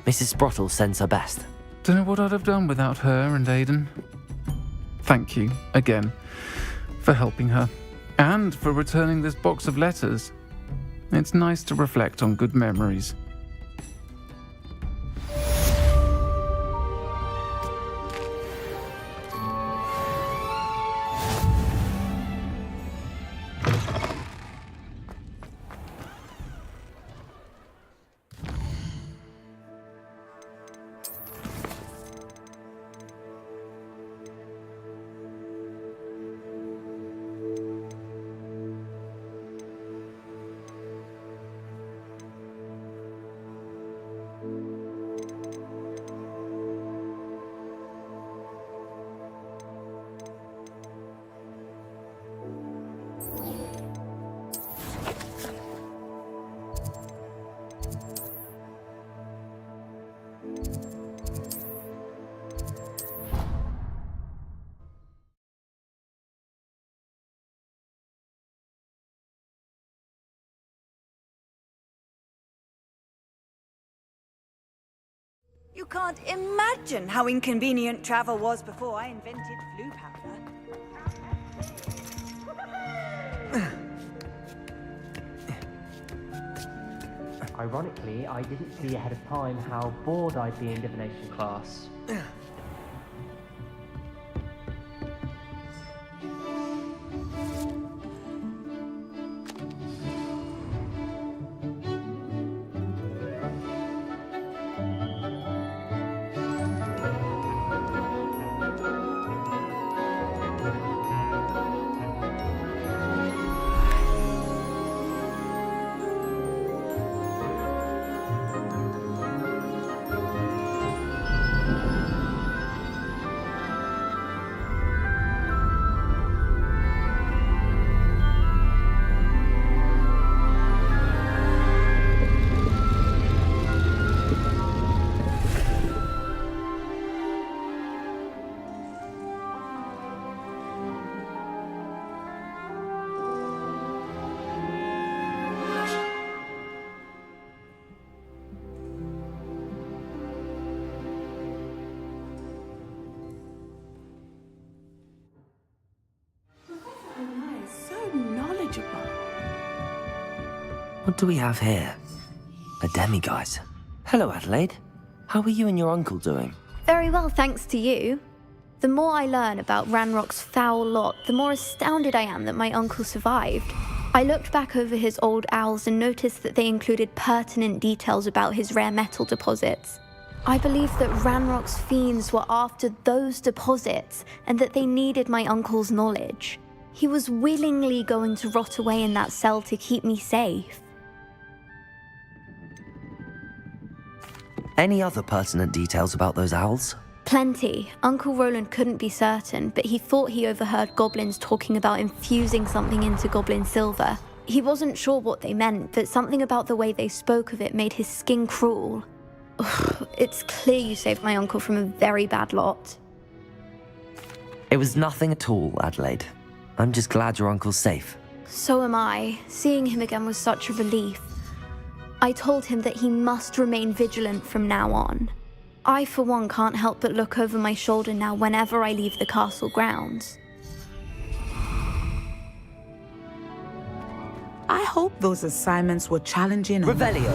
Mrs. Sprottle sends her best. Don't know what I'd have done without her and Aidan. Thank you, again, for helping her, and for returning this box of letters. It's nice to reflect on good memories. You can't imagine how inconvenient travel was before I invented flu powder. Ironically, I didn't see ahead of time how bored I'd be in divination class. What do we have here? A demiguise. Hello, Adelaide. How are you and your uncle doing? Very well, thanks to you. The more I learn about Ranrock's foul lot, the more astounded I am that my uncle survived. I looked back over his old owls and noticed that they included pertinent details about his rare metal deposits. I believe that Ranrock's fiends were after those deposits and that they needed my uncle's knowledge. He was willingly going to rot away in that cell to keep me safe. Any other pertinent details about those owls? Plenty. Uncle Rowland couldn't be certain, but he thought he overheard goblins talking about infusing something into goblin silver. He wasn't sure what they meant, but something about the way they spoke of it made his skin crawl. Ugh, it's clear you saved my uncle from a very bad lot. It was nothing at all, Adelaide. I'm just glad your uncle's safe. So am I. Seeing him again was such a relief. I told him that he must remain vigilant from now on. I, for one, can't help but look over my shoulder now whenever I leave the castle grounds. I hope those assignments were challenging. Revelio!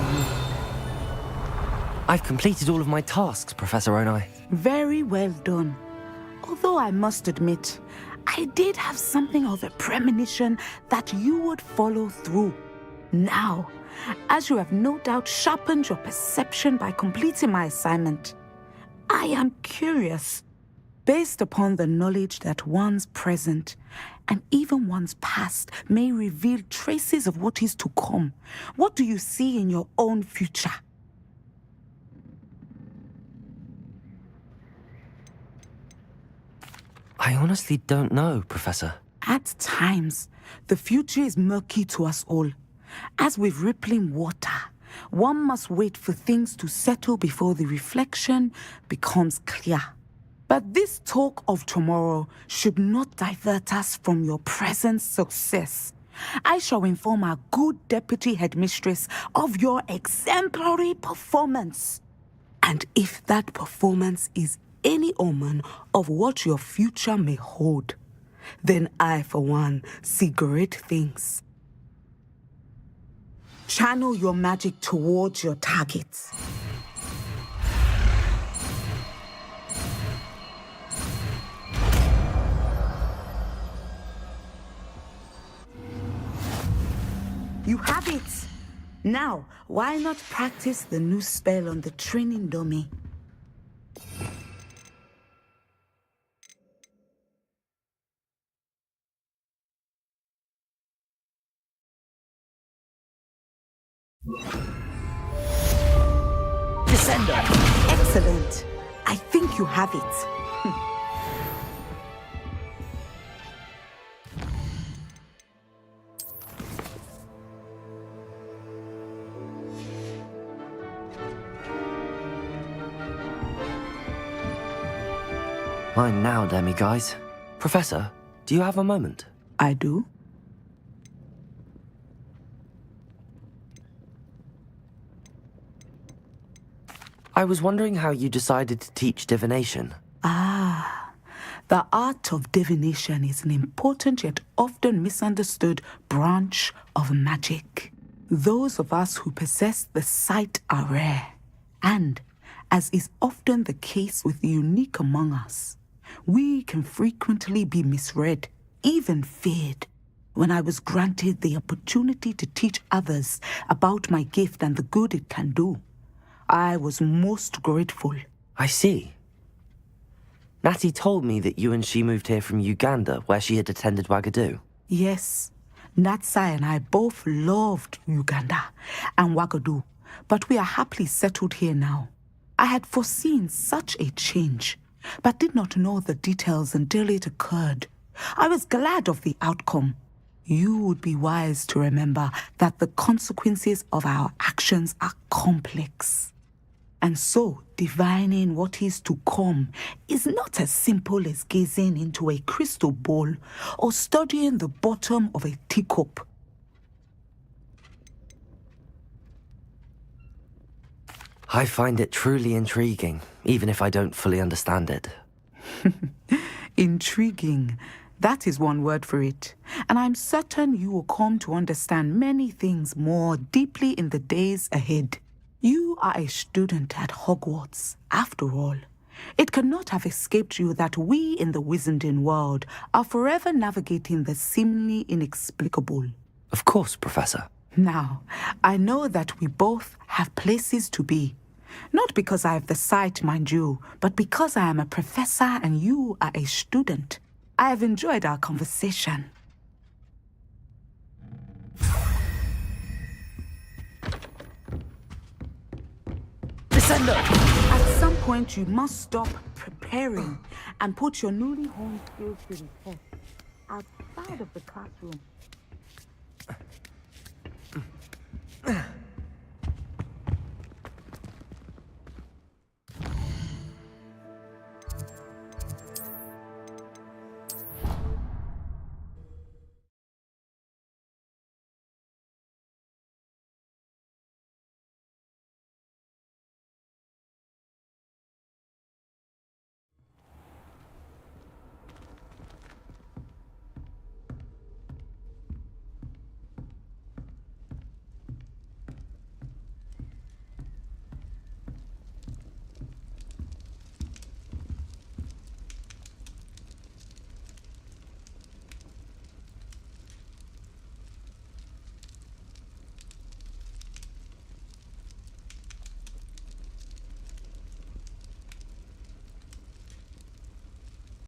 I've completed all of my tasks, Professor Onai. Very well done. Although I must admit, I did have something of a premonition that you would follow through. Now, as you have no doubt sharpened your perception by completing my assignment, I am curious, based upon the knowledge that one's present and even one's past may reveal traces of what is to come. What do you see in your own future? I honestly don't know, Professor. At times, the future is murky to us all. As with rippling water, one must wait for things to settle before the reflection becomes clear. But this talk of tomorrow should not divert us from your present success. I shall inform our good deputy headmistress of your exemplary performance. And if that performance is any omen of what your future may hold, then I, for one, see great things. Channel your magic towards your targets. You have it! Now, why not practice the new spell on the training dummy? Descender! Excellent. I think you have it. Mine now, demi-guys. Professor, do you have a moment? I do. I was wondering how you decided to teach divination. The art of divination is an important yet often misunderstood branch of magic. Those of us who possess the sight are rare, and, as is often the case with the unique among us, we can frequently be misread, even feared. When I was granted the opportunity to teach others about my gift and the good it can do, I was most grateful. I see. Natty told me that you and she moved here from Uganda, where she had attended Wagadu. Yes, Natsai and I both loved Uganda and Wagadu, but we are happily settled here now. I had foreseen such a change, but did not know the details until it occurred. I was glad of the outcome. You would be wise to remember that the consequences of our actions are complex. And so, divining what is to come is not as simple as gazing into a crystal ball or studying the bottom of a teacup. I find it truly intriguing, even if I don't fully understand it. Intriguing. That is one word for it. And I'm certain you will come to understand many things more deeply in the days ahead. You are a student at Hogwarts, after all. It cannot have escaped you that we in the wizarding world are forever navigating the seemingly inexplicable. Of course, Professor. Now, I know that we both have places to be. Not because I have the sight, mind you, but because I am a professor and you are a student. I have enjoyed our conversation. Descender! At some point, you must stop preparing and put your newly honed skills to the test outside of the classroom.